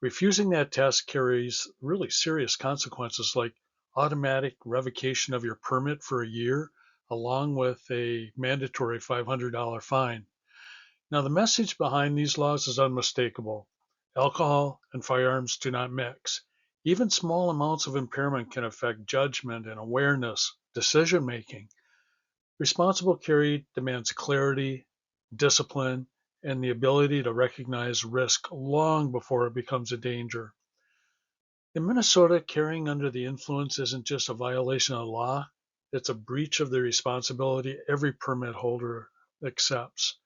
Refusing that test carries really serious consequences like automatic revocation of your permit for a year, along with a mandatory $500 fine. Now, the message behind these laws is unmistakable. Alcohol and firearms do not mix. Even small amounts of impairment can affect judgment and awareness, decision making. Responsible carry demands clarity, discipline, and the ability to recognize risk long before it becomes a danger. In Minnesota, carrying under the influence isn't just a violation of law, it's a breach of the responsibility every permit holder accepts.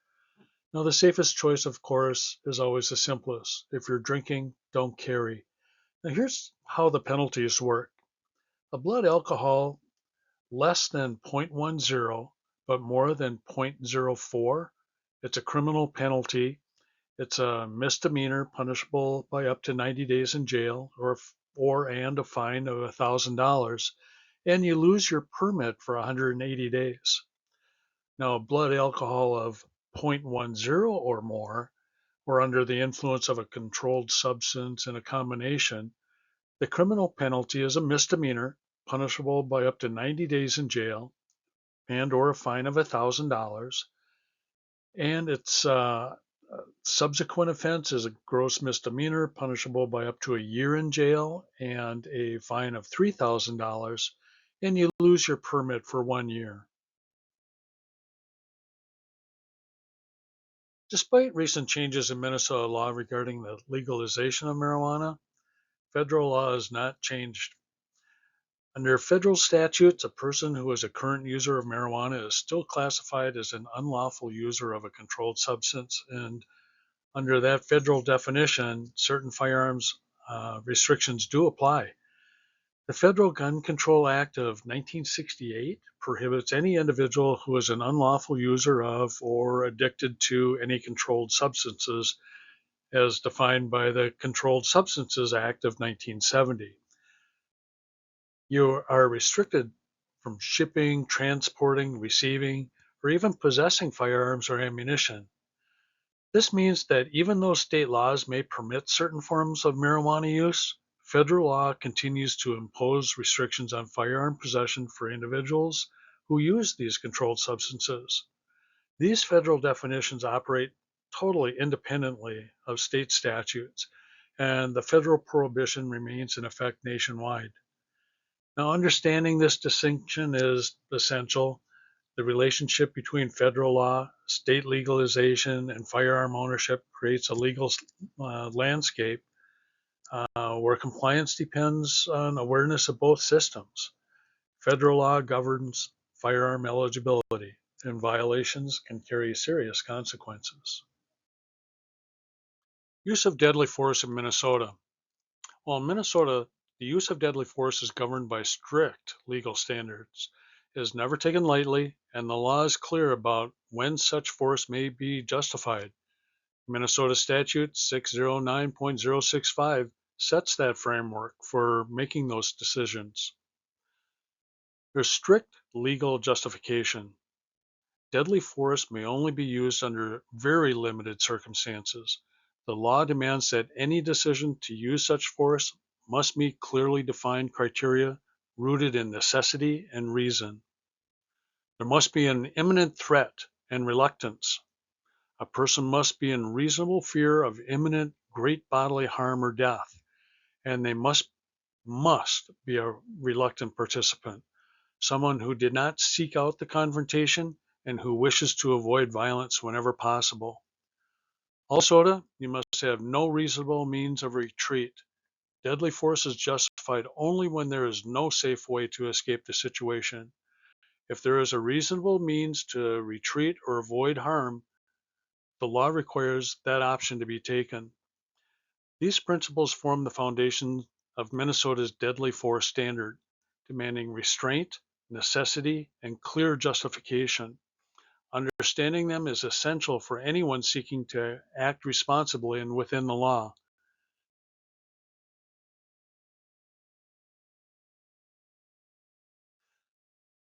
Now, the safest choice, of course, is always the simplest. If you're drinking, don't carry. Now, here's how the penalties work. A blood alcohol less than 0.10, but more than 0.04, it's a criminal penalty. It's a misdemeanor punishable by up to 90 days in jail or and a fine of $1,000, and you lose your permit for 180 days. Now, blood alcohol of 0.10 or more, or under the influence of a controlled substance in a combination, the criminal penalty is a misdemeanor punishable by up to 90 days in jail and or a fine of $1,000, and its subsequent offense is a gross misdemeanor punishable by up to a year in jail and a fine of $3,000, and you lose your permit for 1 year. Despite recent changes in Minnesota law regarding the legalization of marijuana, federal law has not changed. Under federal statutes, a person who is a current user of marijuana is still classified as an unlawful user of a controlled substance, and under that federal definition, certain firearms restrictions do apply. The Federal Gun Control Act of 1968 prohibits any individual who is an unlawful user of or addicted to any controlled substances as defined by the Controlled Substances Act of 1970. You are restricted from shipping, transporting, receiving, or even possessing firearms or ammunition. This means that even though state laws may permit certain forms of marijuana use, federal law continues to impose restrictions on firearm possession for individuals who use these controlled substances. These federal definitions operate totally independently of state statutes, and the federal prohibition remains in effect nationwide. Now, understanding this distinction is essential. The relationship between federal law, state legalization, and firearm ownership creates a legal landscape where compliance depends on awareness of both systems. Federal law governs firearm eligibility, and violations can carry serious consequences. Use of deadly force in Minnesota. Well, in Minnesota, the use of deadly force is governed by strict legal standards. It is never taken lightly, and the law is clear about when such force may be justified. Minnesota Statute 609.065 sets that framework for making those decisions. There's strict legal justification. Deadly force may only be used under very limited circumstances. The law demands that any decision to use such force must meet clearly defined criteria rooted in necessity and reason. There must be an imminent threat and reluctance. A person must be in reasonable fear of imminent great bodily harm or death, and they must be a reluctant participant, someone who did not seek out the confrontation and who wishes to avoid violence whenever possible. Also, you must have no reasonable means of retreat. Deadly force is justified only when there is no safe way to escape the situation. If there is a reasonable means to retreat or avoid harm, the law requires that option to be taken. These principles form the foundation of Minnesota's deadly force standard, demanding restraint, necessity, and clear justification. Understanding them is essential for anyone seeking to act responsibly and within the law.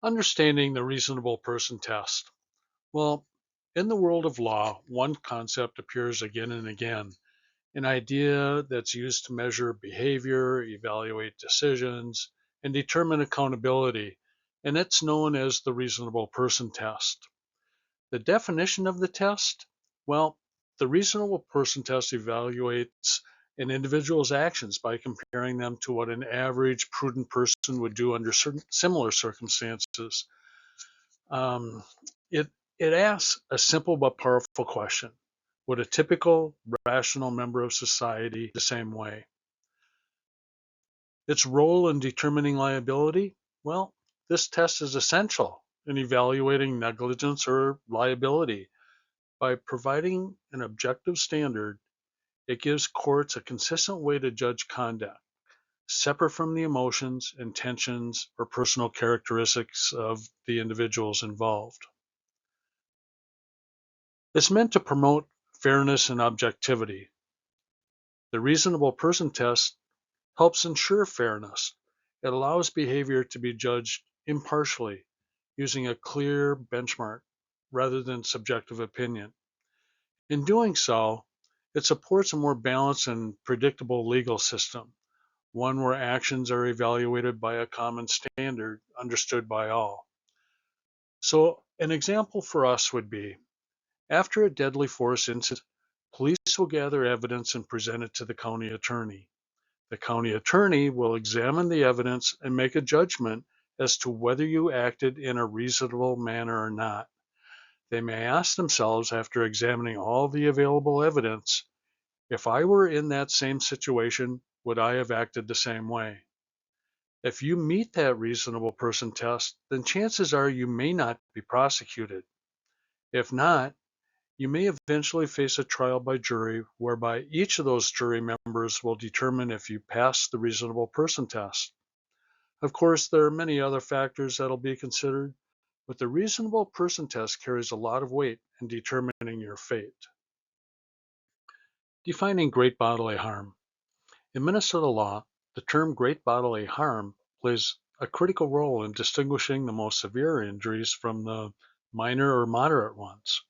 Understanding the reasonable person test. Well, in the world of law, one concept appears again and again, an idea that's used to measure behavior, evaluate decisions, and determine accountability, and it's known as the reasonable person test. The definition of the test? Well, the reasonable person test evaluates an individual's actions by comparing them to what an average prudent person would do under certain similar circumstances. Um, it, it asks a simple but powerful question. Would a typical rational member of society the same way? Its role in determining liability? Well, this test is essential in evaluating negligence or liability. By providing an objective standard, it gives courts a consistent way to judge conduct, separate from the emotions, intentions, or personal characteristics of the individuals involved. It's meant to promote fairness and objectivity. The reasonable person test helps ensure fairness. It allows behavior to be judged impartially, using a clear benchmark rather than subjective opinion. In doing so, it supports a more balanced and predictable legal system, one where actions are evaluated by a common standard understood by all. So, an example for us would be after a deadly force incident, police will gather evidence and present it to the county attorney. The county attorney will examine the evidence and make a judgment as to whether you acted in a reasonable manner or not. They may ask themselves, after examining all the available evidence, if I were in that same situation, would I have acted the same way? If you meet that reasonable person test, then chances are you may not be prosecuted. If not, you may eventually face a trial by jury whereby each of those jury members will determine if you pass the reasonable person test. Of course, there are many other factors that'll be considered, but the reasonable person test carries a lot of weight in determining your fate. Defining great bodily harm. In Minnesota law, the term great bodily harm plays a critical role in distinguishing the most severe injuries from the minor or moderate ones.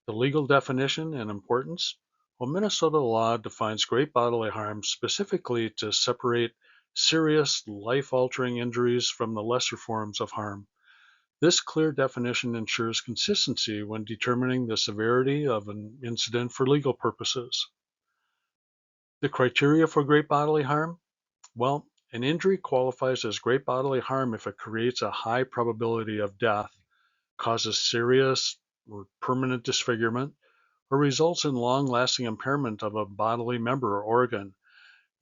The legal definition and importance. Well, Minnesota law defines great bodily harm specifically to separate serious, life-altering injuries from the lesser forms of harm. This clear definition ensures consistency when determining the severity of an incident for legal purposes. The criteria for great bodily harm? Well, an injury qualifies as great bodily harm if it creates a high probability of death, causes serious or permanent disfigurement, or results in long-lasting impairment of a bodily member or organ.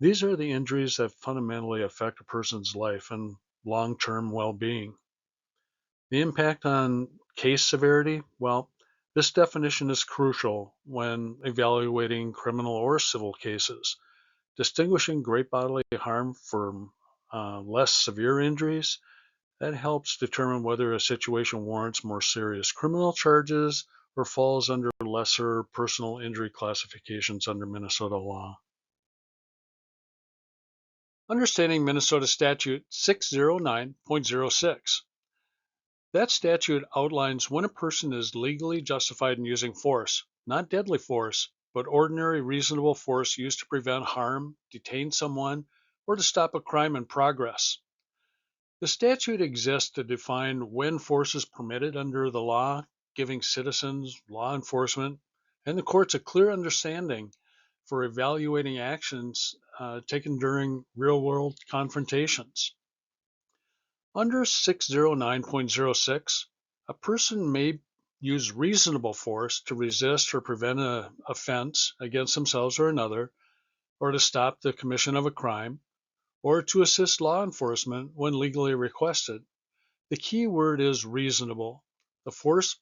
These are the injuries that fundamentally affect a person's life and long-term well-being. The impact on case severity, well, this definition is crucial when evaluating criminal or civil cases. Distinguishing great bodily harm from less severe injuries, that helps determine whether a situation warrants more serious criminal charges or falls under lesser personal injury classifications under Minnesota law. Understanding Minnesota Statute 609.06. That statute outlines when a person is legally justified in using force, not deadly force, but ordinary reasonable force used to prevent harm, detain someone, or to stop a crime in progress. The statute exists to define when force is permitted under the law, giving citizens, law enforcement, and the courts a clear understanding for evaluating actions taken during real-world confrontations. Under 609.06, a person may use reasonable force to resist or prevent an offense against themselves or another, or to stop the commission of a crime, or to assist law enforcement when legally requested. The key word is reasonable. The force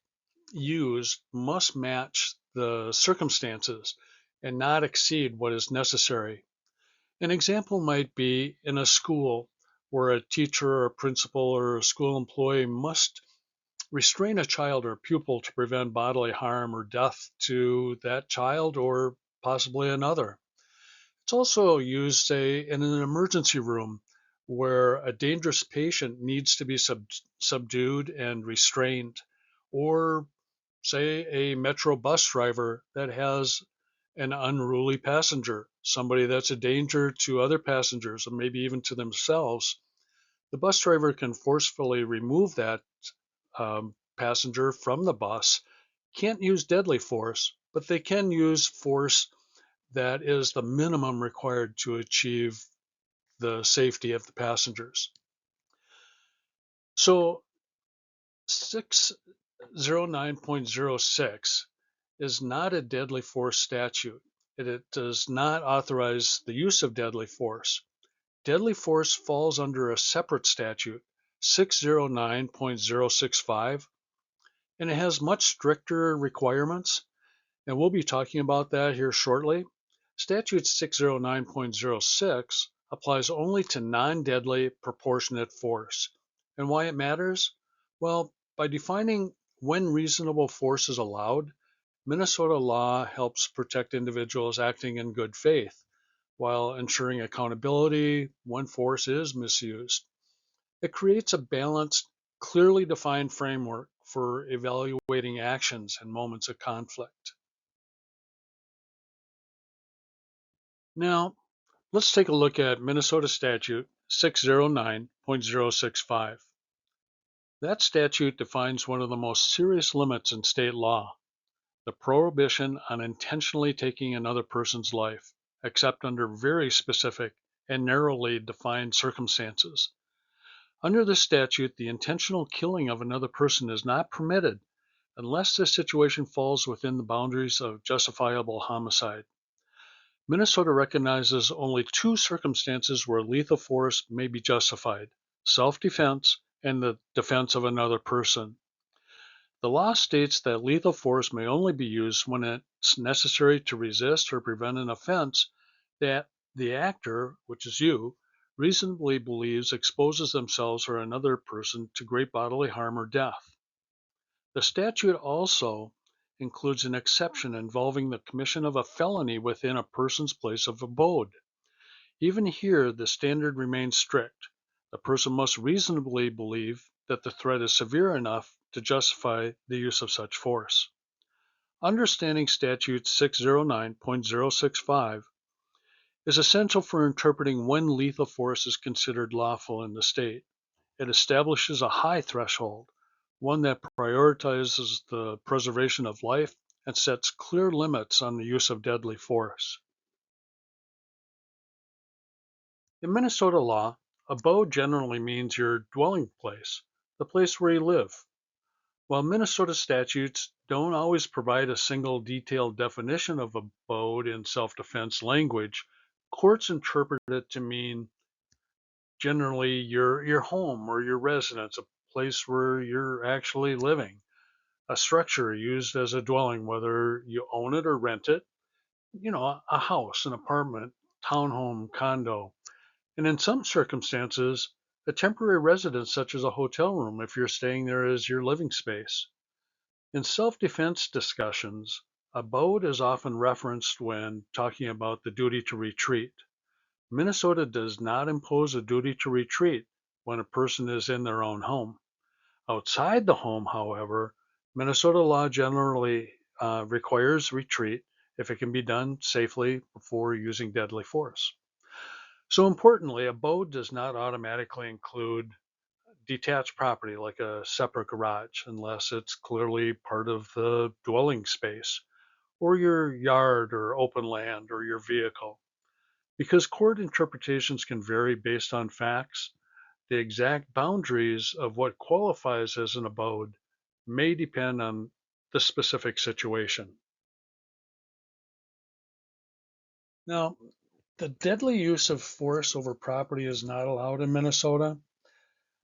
used must match the circumstances and not exceed what is necessary. An example might be in a school where a teacher or a principal or a school employee must restrain a child or pupil to prevent bodily harm or death to that child or possibly another. It's also used, say, in an emergency room where a dangerous patient needs to be subdued and restrained, or, say, a metro bus driver that has an unruly passenger, somebody that's a danger to other passengers and maybe even to themselves. The bus driver can forcefully remove that passenger from the bus. Can't use deadly force, but they can use force that is the minimum required to achieve the safety of the passengers. So 609.06 is not a deadly force statute. It does not authorize the use of deadly force. Deadly force falls under a separate statute, 609.065, and it has much stricter requirements, and we'll be talking about that here shortly. Statute 609.06 applies only to non-deadly proportionate force. And why it matters? Well, by defining when reasonable force is allowed, Minnesota law helps protect individuals acting in good faith while ensuring accountability when force is misused. It creates a balanced, clearly defined framework for evaluating actions in moments of conflict. Now, let's take a look at Minnesota Statute 609.065. That statute defines one of the most serious limits in state law, the prohibition on intentionally taking another person's life, except under very specific and narrowly defined circumstances. Under the statute, the intentional killing of another person is not permitted unless the situation falls within the boundaries of justifiable homicide. Minnesota recognizes only two circumstances where lethal force may be justified: self-defense and the defense of another person. The law states that lethal force may only be used when it's necessary to resist or prevent an offense that the actor, which is you, reasonably believes exposes themselves or another person to great bodily harm or death. The statute also includes an exception involving the commission of a felony within a person's place of abode. Even here, the standard remains strict. The person must reasonably believe that the threat is severe enough to justify the use of such force. Understanding Statute 609.065 is essential for interpreting when lethal force is considered lawful in the state. It establishes a high threshold, one that prioritizes the preservation of life and sets clear limits on the use of deadly force. In Minnesota law, abode generally means your dwelling place, the place where you live. While Minnesota statutes don't always provide a single detailed definition of abode in self-defense language, courts interpret it to mean generally your home or your residence, a place where you're actually living, a structure used as a dwelling, whether you own it or rent it, a house, an apartment, townhome, condo, and in some circumstances, a temporary residence such as a hotel room if you're staying there as your living space. In self-defense discussions, abode is often referenced when talking about the duty to retreat. Minnesota does not impose a duty to retreat when a person is in their own home. Outside the home, however, Minnesota law generally requires retreat if it can be done safely before using deadly force. So importantly, abode does not automatically include detached property like a separate garage unless it's clearly part of the dwelling space or your yard or open land or your vehicle. Because court interpretations can vary based on facts, the exact boundaries of what qualifies as an abode may depend on the specific situation. Now, the deadly use of force over property is not allowed in Minnesota.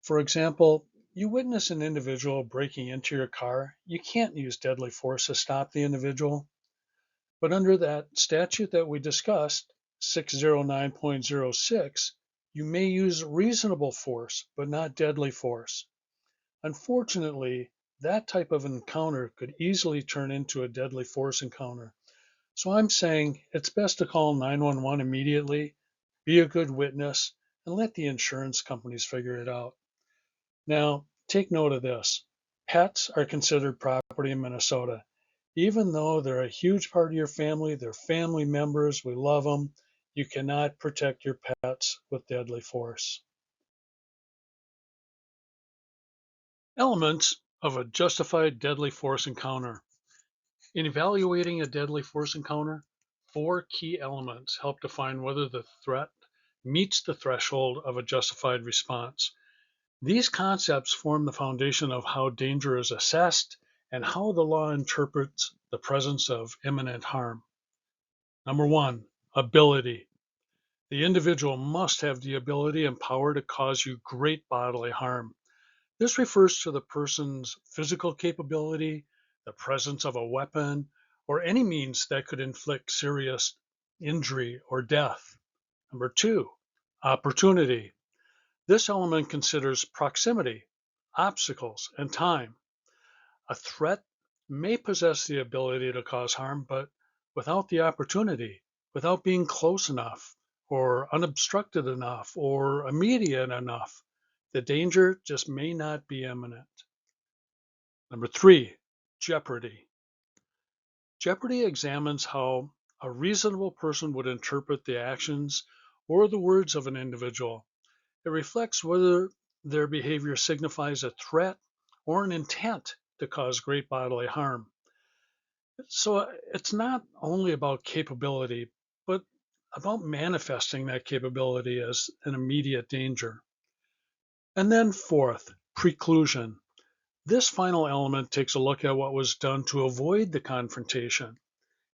For example, you witness an individual breaking into your car, you can't use deadly force to stop the individual. But under that statute that we discussed, 609.06, you may use reasonable force, but not deadly force. Unfortunately, that type of encounter could easily turn into a deadly force encounter. So I'm saying it's best to call 911 immediately, be a good witness, and let the insurance companies figure it out. Now, take note of this. Pets are considered property in Minnesota. Even though they're a huge part of your family, they're family members, we love them, you cannot protect your pets with deadly force. Elements of a justified deadly force encounter. In evaluating a deadly force encounter, four key elements help define whether the threat meets the threshold of a justified response. These concepts form the foundation of how danger is assessed and how the law interprets the presence of imminent harm. Number one, ability. The individual must have the ability and power to cause you great bodily harm. This refers to the person's physical capability, the presence of a weapon, or any means that could inflict serious injury or death. Number two, opportunity. This element considers proximity, obstacles, and time. A threat may possess the ability to cause harm, but without the opportunity, without being close enough, or unobstructed enough, or immediate enough, the danger just may not be imminent. Number three, jeopardy. Jeopardy examines how a reasonable person would interpret the actions or the words of an individual. It reflects whether their behavior signifies a threat or an intent to cause great bodily harm. So it's not only about capability, but about manifesting that capability as an immediate danger. And then fourth, preclusion. This final element takes a look at what was done to avoid the confrontation.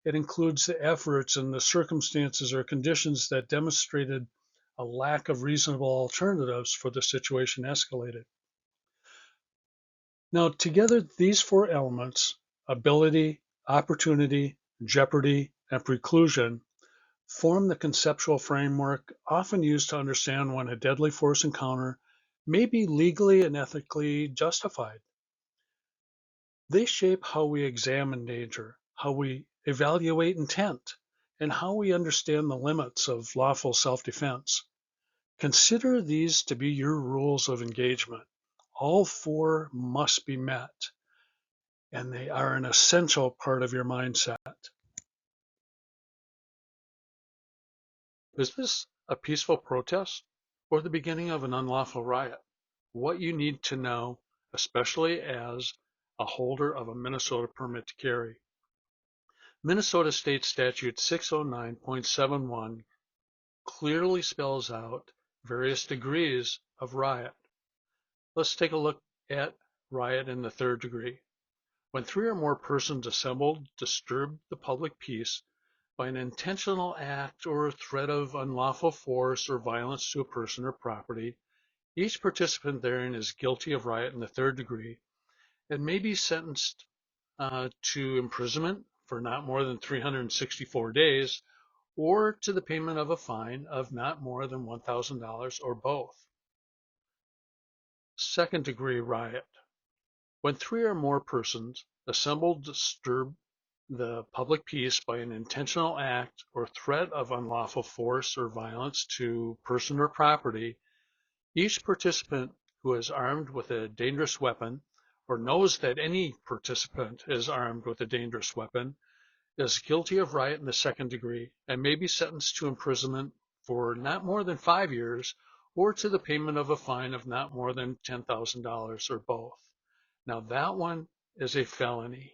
It includes the efforts and the circumstances or conditions that demonstrated a lack of reasonable alternatives for the situation escalated. Now, together, these four elements, ability, opportunity, jeopardy, and preclusion, form the conceptual framework often used to understand when a deadly force encounter may be legally and ethically justified. They shape how we examine danger, how we evaluate intent, and how we understand the limits of lawful self-defense. Consider these to be your rules of engagement. All four must be met, and they are an essential part of your mindset. Is this a peaceful protest or the beginning of an unlawful riot? What you need to know, especially as a holder of a Minnesota permit to carry. Minnesota State Statute 609.71 clearly spells out various degrees of riot. Let's take a look at riot in the third degree. When three or more persons assembled disturb the public peace by an intentional act or threat of unlawful force or violence to a person or property, each participant therein is guilty of riot in the third degree and may be sentenced to imprisonment for not more than 364 days or to the payment of a fine of not more than $1,000 or both. Second degree riot. When three or more persons assembled disturb the public peace by an intentional act or threat of unlawful force or violence to person or property, each participant who is armed with a dangerous weapon or knows that any participant is armed with a dangerous weapon is guilty of riot in the second degree and may be sentenced to imprisonment for not more than 5 years or to the payment of a fine of not more than $10,000 or both. Now that one is a felony.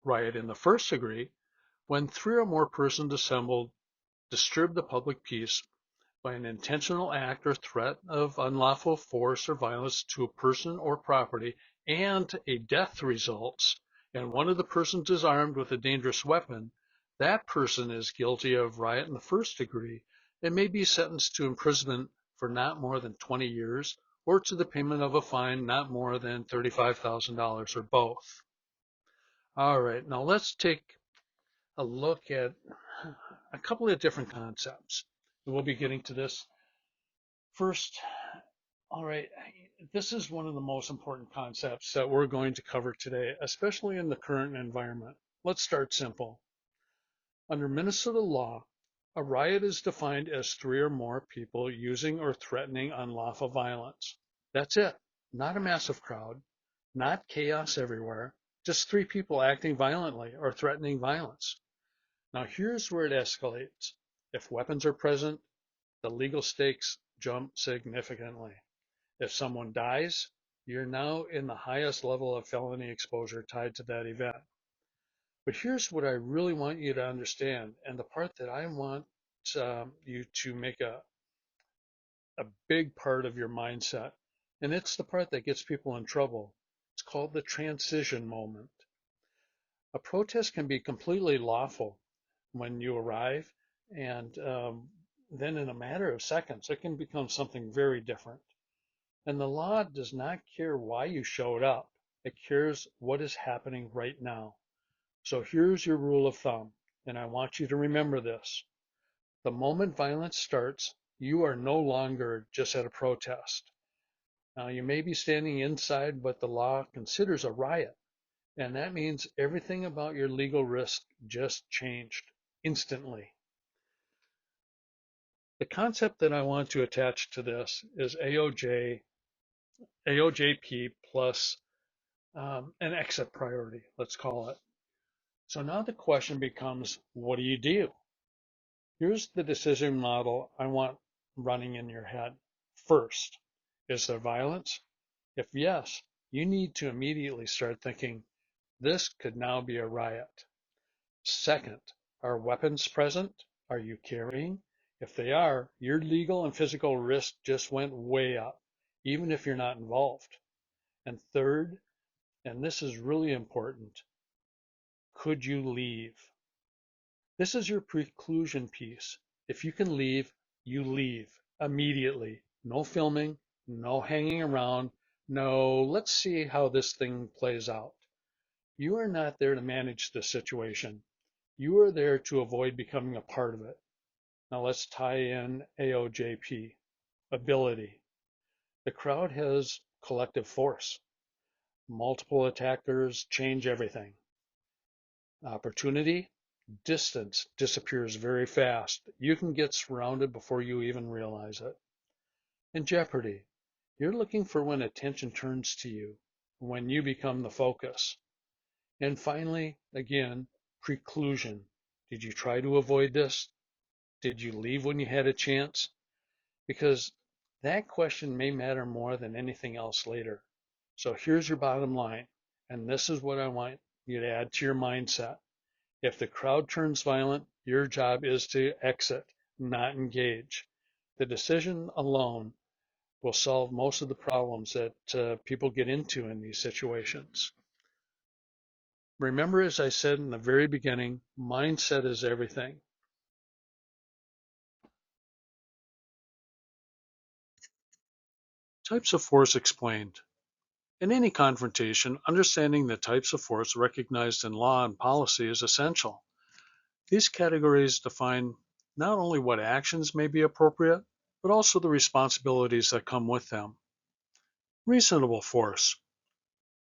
Riot in the first degree, when three or more persons assembled disturb the public peace by an intentional act or threat of unlawful force or violence to a person or property, and a death results, and one of the persons is armed with a dangerous weapon, that person is guilty of riot in the first degree and may be sentenced to imprisonment for not more than 20 years or to the payment of a fine not more than $35,000 or both. All right, now let's take a look at a couple of different concepts. We'll be getting to this. First, all right, this is one of the most important concepts that we're going to cover today, especially in the current environment. Let's start simple. Under Minnesota law, a riot is defined as three or more people using or threatening unlawful violence. That's it. Not a massive crowd, not chaos everywhere, just three people acting violently or threatening violence. Now here's where it escalates. If weapons are present, the legal stakes jump significantly. If someone dies, you're now in the highest level of felony exposure tied to that event. But here's what I really want you to understand, and the part that I want you to make a big part of your mindset, and it's the part that gets people in trouble. It's called the transition moment. A protest can be completely lawful when you arrive, and then in a matter of seconds, it can become something very different. And the law does not care why you showed up. It cares what is happening right now. So here's your rule of thumb, and I want you to remember this. The moment violence starts, you are no longer just at a protest. Now, you may be standing inside what the law considers a riot, and that means everything about your legal risk just changed instantly. The concept that I want to attach to this is AOJP plus an exit priority, let's call it. So now the question becomes, what do you do? Here's the decision model I want running in your head. First, is there violence? If yes, you need to immediately start thinking, this could now be a riot. Second, are weapons present? Are you carrying? If they are, your legal and physical risk just went way up, even if you're not involved. And third, and this is really important, could you leave? This is your preclusion piece. If you can leave, you leave immediately. No filming, no hanging around, no, let's see how this thing plays out. You are not there to manage the situation. You are there to avoid becoming a part of it. Now let's tie in AOJP, ability. The crowd has collective force. Multiple attackers change everything. Opportunity, distance disappears very fast. You can get surrounded before you even realize it. And jeopardy, you're looking for when attention turns to you, when you become the focus. And finally, again, preclusion. Did you try to avoid this? Did you leave when you had a chance? Because that question may matter more than anything else later. So here's your bottom line, and this is what I want you to add to your mindset. If the crowd turns violent, your job is to exit, not engage. The decision alone will solve most of the problems that people get into in these situations. Remember, as I said in the very beginning, mindset is everything. Types of force explained. In any confrontation, understanding the types of force recognized in law and policy is essential. These categories define not only what actions may be appropriate, but also the responsibilities that come with them. Reasonable force.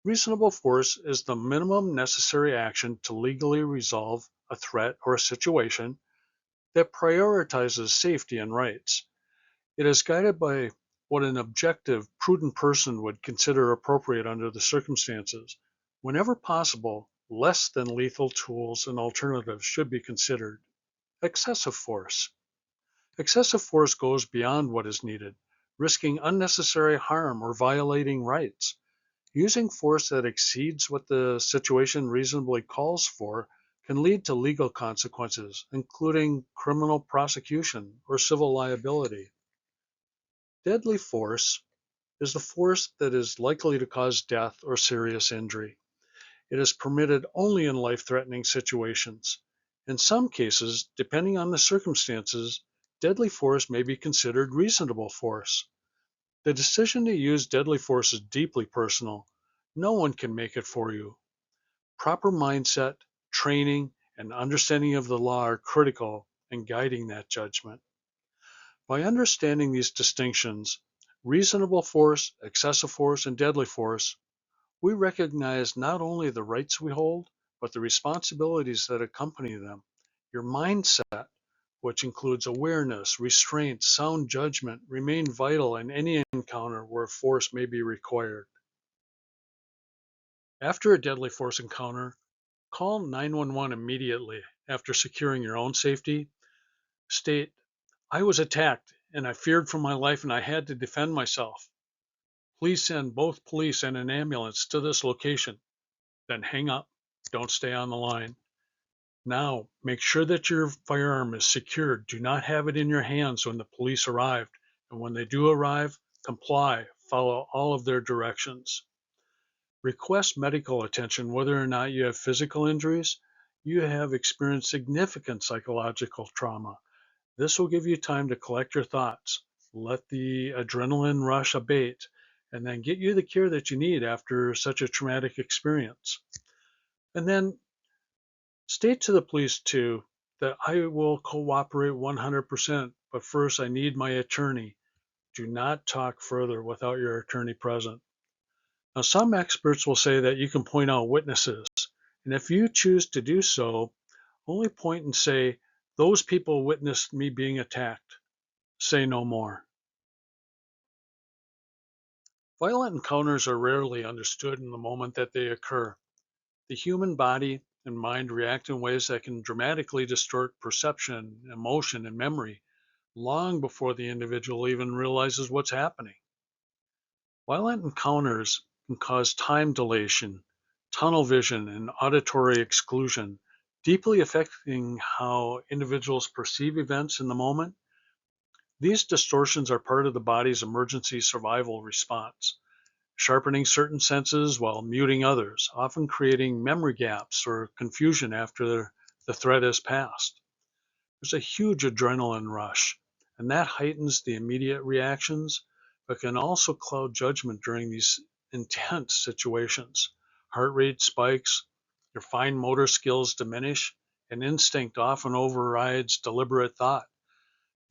Reasonable force is the minimum necessary action to legally resolve a threat or a situation that prioritizes safety and rights. It is guided by what an objective, prudent person would consider appropriate under the circumstances. Whenever possible, less than lethal tools and alternatives should be considered. Excessive force. Excessive force goes beyond what is needed, risking unnecessary harm or violating rights. Using force that exceeds what the situation reasonably calls for can lead to legal consequences, including criminal prosecution or civil liability. Deadly force is the force that is likely to cause death or serious injury. It is permitted only in life-threatening situations. In some cases, depending on the circumstances, deadly force may be considered reasonable force. The decision to use deadly force is deeply personal. No one can make it for you. Proper mindset, training, and understanding of the law are critical in guiding that judgment. By understanding these distinctions, reasonable force, excessive force, and deadly force, we recognize not only the rights we hold, but the responsibilities that accompany them. Your mindset, which includes awareness, restraint, sound judgment, remain vital in any encounter where force may be required. After a deadly force encounter, call 911 immediately after securing your own safety. State, I was attacked and I feared for my life and I had to defend myself. Please send both police and an ambulance to this location. Then hang up. Don't stay on the line. Now, make sure that your firearm is secured. Do not have it in your hands when the police arrive. And when they do arrive, comply. Follow all of their directions. Request medical attention whether or not you have physical injuries. You have experienced significant psychological trauma. This will give you time to collect your thoughts, let the adrenaline rush abate, and then get you the care that you need after such a traumatic experience. And then state to the police too that I will cooperate 100%, but first I need my attorney. Do not talk further without your attorney present. Now, some experts will say that you can point out witnesses, and if you choose to do so, only point and say, those people witnessed me being attacked. Say no more. Violent encounters are rarely understood in the moment that they occur. The human body and mind react in ways that can dramatically distort perception, emotion, and memory long before the individual even realizes what's happening. Violent encounters can cause time dilation, tunnel vision, and auditory exclusion, deeply affecting how individuals perceive events in the moment. These distortions are part of the body's emergency survival response, sharpening certain senses while muting others, often creating memory gaps or confusion after the threat has passed. There's a huge adrenaline rush, and that heightens the immediate reactions, but can also cloud judgment during these intense situations. Heart rate spikes, your fine motor skills diminish, and instinct often overrides deliberate thought.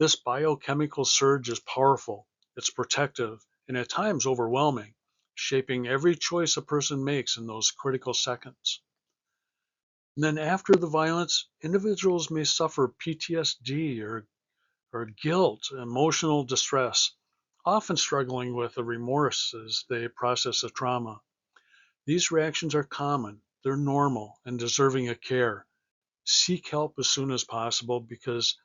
This biochemical surge is powerful, it's protective, and at times overwhelming, shaping every choice a person makes in those critical seconds. And then after the violence, individuals may suffer PTSD or guilt, emotional distress, often struggling with the remorse as they process the trauma. These reactions are common, they're normal, and deserving of care. Seek help as soon as possible because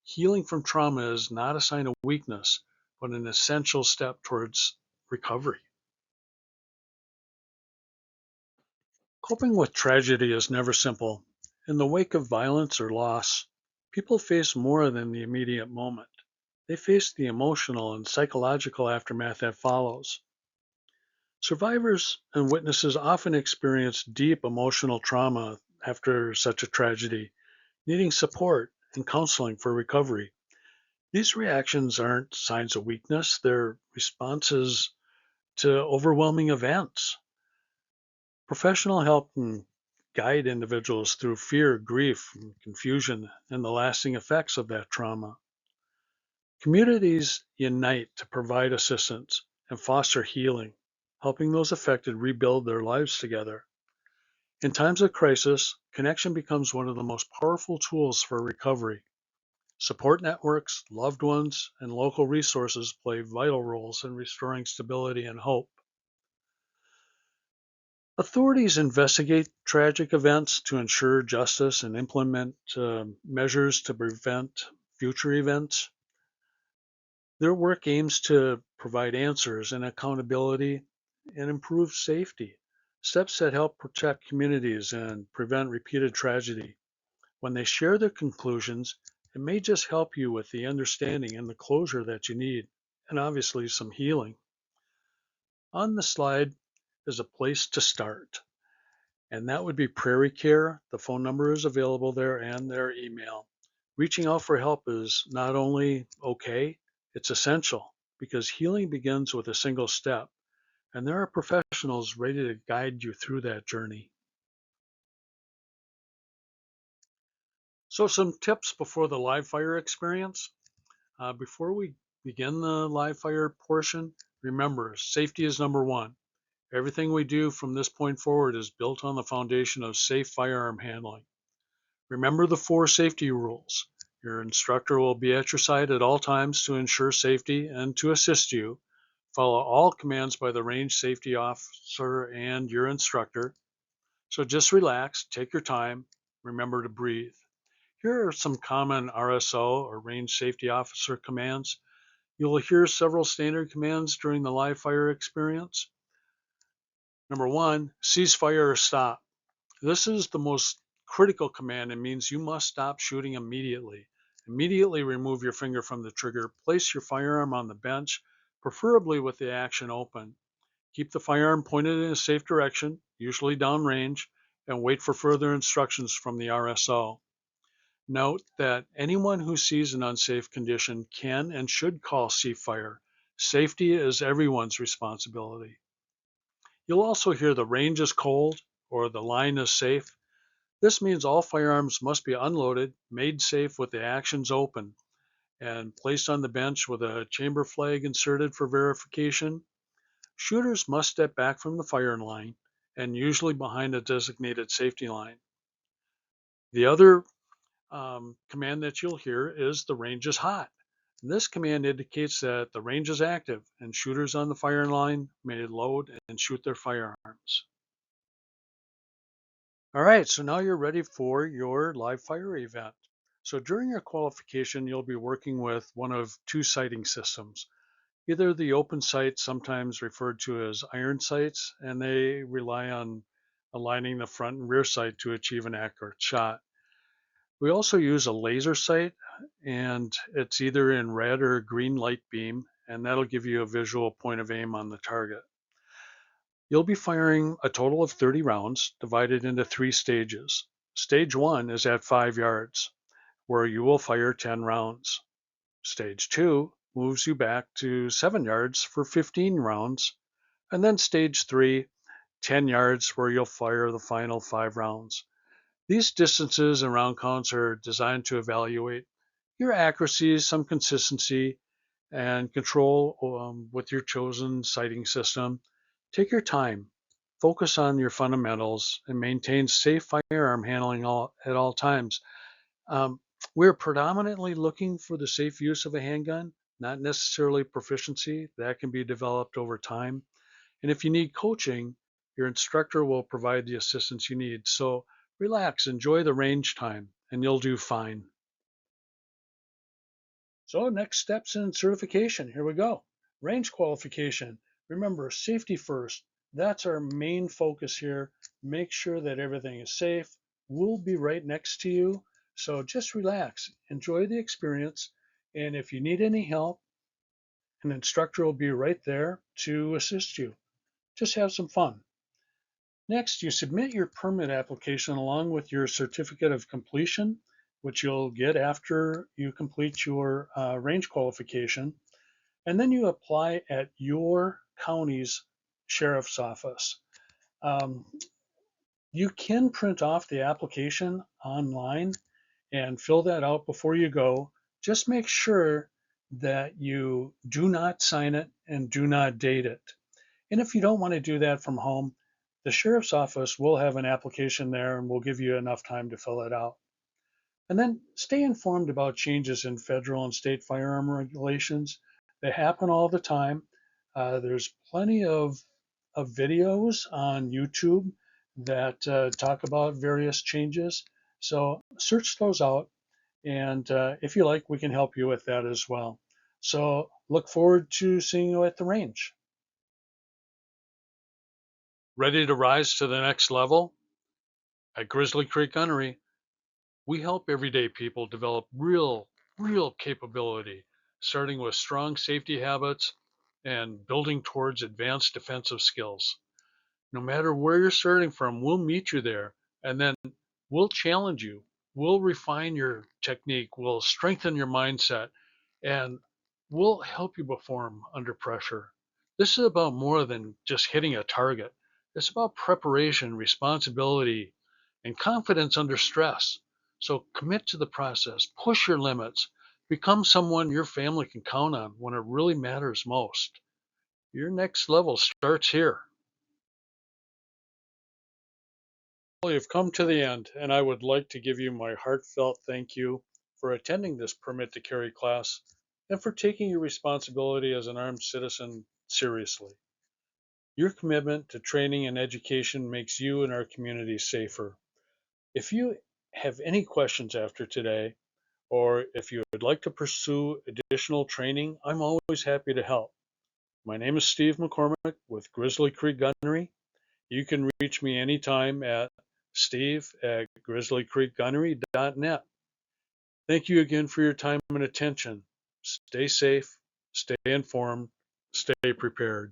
healing from trauma is not a sign of weakness, but an essential step towards recovery. Coping with tragedy is never simple. In the wake of violence or loss, people face more than the immediate moment. They face the emotional and psychological aftermath that follows. Survivors and witnesses often experience deep emotional trauma after such a tragedy, needing support and counseling for recovery. These reactions aren't signs of weakness, they're responses to overwhelming events. Professional help can guide individuals through fear, grief, and confusion, and the lasting effects of that trauma. Communities unite to provide assistance and foster healing, helping those affected rebuild their lives together. In times of crisis, connection becomes one of the most powerful tools for recovery. Support networks, loved ones, and local resources play vital roles in restoring stability and hope. Authorities investigate tragic events to ensure justice and implement measures to prevent future events. Their work aims to provide answers and accountability and improve safety, steps that help protect communities and prevent repeated tragedy. When they share their conclusions, it may just help you with the understanding and the closure that you need, and obviously some healing. On the slide is a place to start, and that would be Prairie Care. The phone number is available there and their email. Reaching out for help is not only okay, it's essential because healing begins with a single step, and there are professionals ready to guide you through that journey. So, some tips before the live fire experience. Before we begin the live fire portion, remember safety is number one. Everything we do from this point forward is built on the foundation of safe firearm handling. Remember the four safety rules. Your instructor will be at your side at all times to ensure safety and to assist you. Follow all commands by the range safety officer and your instructor. So just relax, take your time, remember to breathe. Here are some common RSO or range safety officer commands. You'll hear several standard commands during the live fire experience. Number one, cease fire or stop. This is the most critical command and means you must stop shooting immediately. Immediately remove your finger from the trigger. Place your firearm on the bench, preferably with the action open. Keep the firearm pointed in a safe direction, usually downrange, and wait for further instructions from the RSO. Note that anyone who sees an unsafe condition can and should call C-Fire. Safety is everyone's responsibility. You'll also hear the range is cold or the line is safe. This means all firearms must be unloaded, made safe with the actions open, and placed on the bench with a chamber flag inserted for verification. Shooters must step back from the firing line and usually behind a designated safety line. The other command that you'll hear is the range is hot. This command indicates that the range is active and shooters on the firing line may load and shoot their firearms. All right, so now you're ready for your live fire event. So during your qualification, you'll be working with one of two sighting systems. Either the open sights, sometimes referred to as iron sights, and they rely on aligning the front and rear sight to achieve an accurate shot. We also use a laser sight, and it's either in red or green light beam, and that'll give you a visual point of aim on the target. You'll be firing a total of 30 rounds divided into 3 stages. Stage 1 is at 5 yards, where you will fire 10 rounds. Stage 2 moves you back to 7 yards for 15 rounds, and then stage 3, 10 yards, where you'll fire the final 5 rounds. These distances and round counts are designed to evaluate your accuracy, some consistency, and control with your chosen sighting system. Take your time, focus on your fundamentals, and maintain safe firearm handling at all times. Um, we're predominantly looking for the safe use of a handgun, not necessarily proficiency. That can be developed over time. And if you need coaching, your instructor will provide the assistance you need. So relax, enjoy the range time, and you'll do fine. So next steps in certification, here we go. Range qualification. Remember, safety first. That's our main focus here. Make sure that everything is safe. We'll be right next to you. So just relax, enjoy the experience. And if you need any help, an instructor will be right there to assist you. Just have some fun. Next, you submit your permit application along with your certificate of completion, which you'll get after you complete your range qualification. And then you apply at your county's sheriff's office. Um, you can print off the application online and fill that out before you go. Just make sure that you do not sign it and do not date it. And if you don't want to do that from home, the sheriff's office will have an application there and will give you enough time to fill it out. And then stay informed about changes in federal and state firearm regulations. They happen all the time. There's plenty of videos on YouTube that talk about various changes. So search those out. And if you like, we can help you with that as well. So look forward to seeing you at the range. Ready to rise to the next level? At Grizzly Creek Gunnery, we help everyday people develop real capability, starting with strong safety habits and building towards advanced defensive skills. No matter where you're starting from, we'll meet you there and then we'll challenge you. We'll refine your technique, we'll strengthen your mindset, and we'll help you perform under pressure. This is about more than just hitting a target. It's about preparation, responsibility, and confidence under stress. So commit to the process, push your limits, become someone your family can count on when it really matters most. Your next level starts here. Well, you've come to the end, and I would like to give you my heartfelt thank you for attending this permit to carry class and for taking your responsibility as an armed citizen seriously. Your commitment to training and education makes you and our community safer. If you have any questions after today, or if you would like to pursue additional training, I'm always happy to help. My name is Steve McCormick with Grizzly Creek Gunnery. You can reach me anytime at steve@grizzlycreekgunnery.net. Thank you again for your time and attention. Stay safe, stay informed, stay prepared.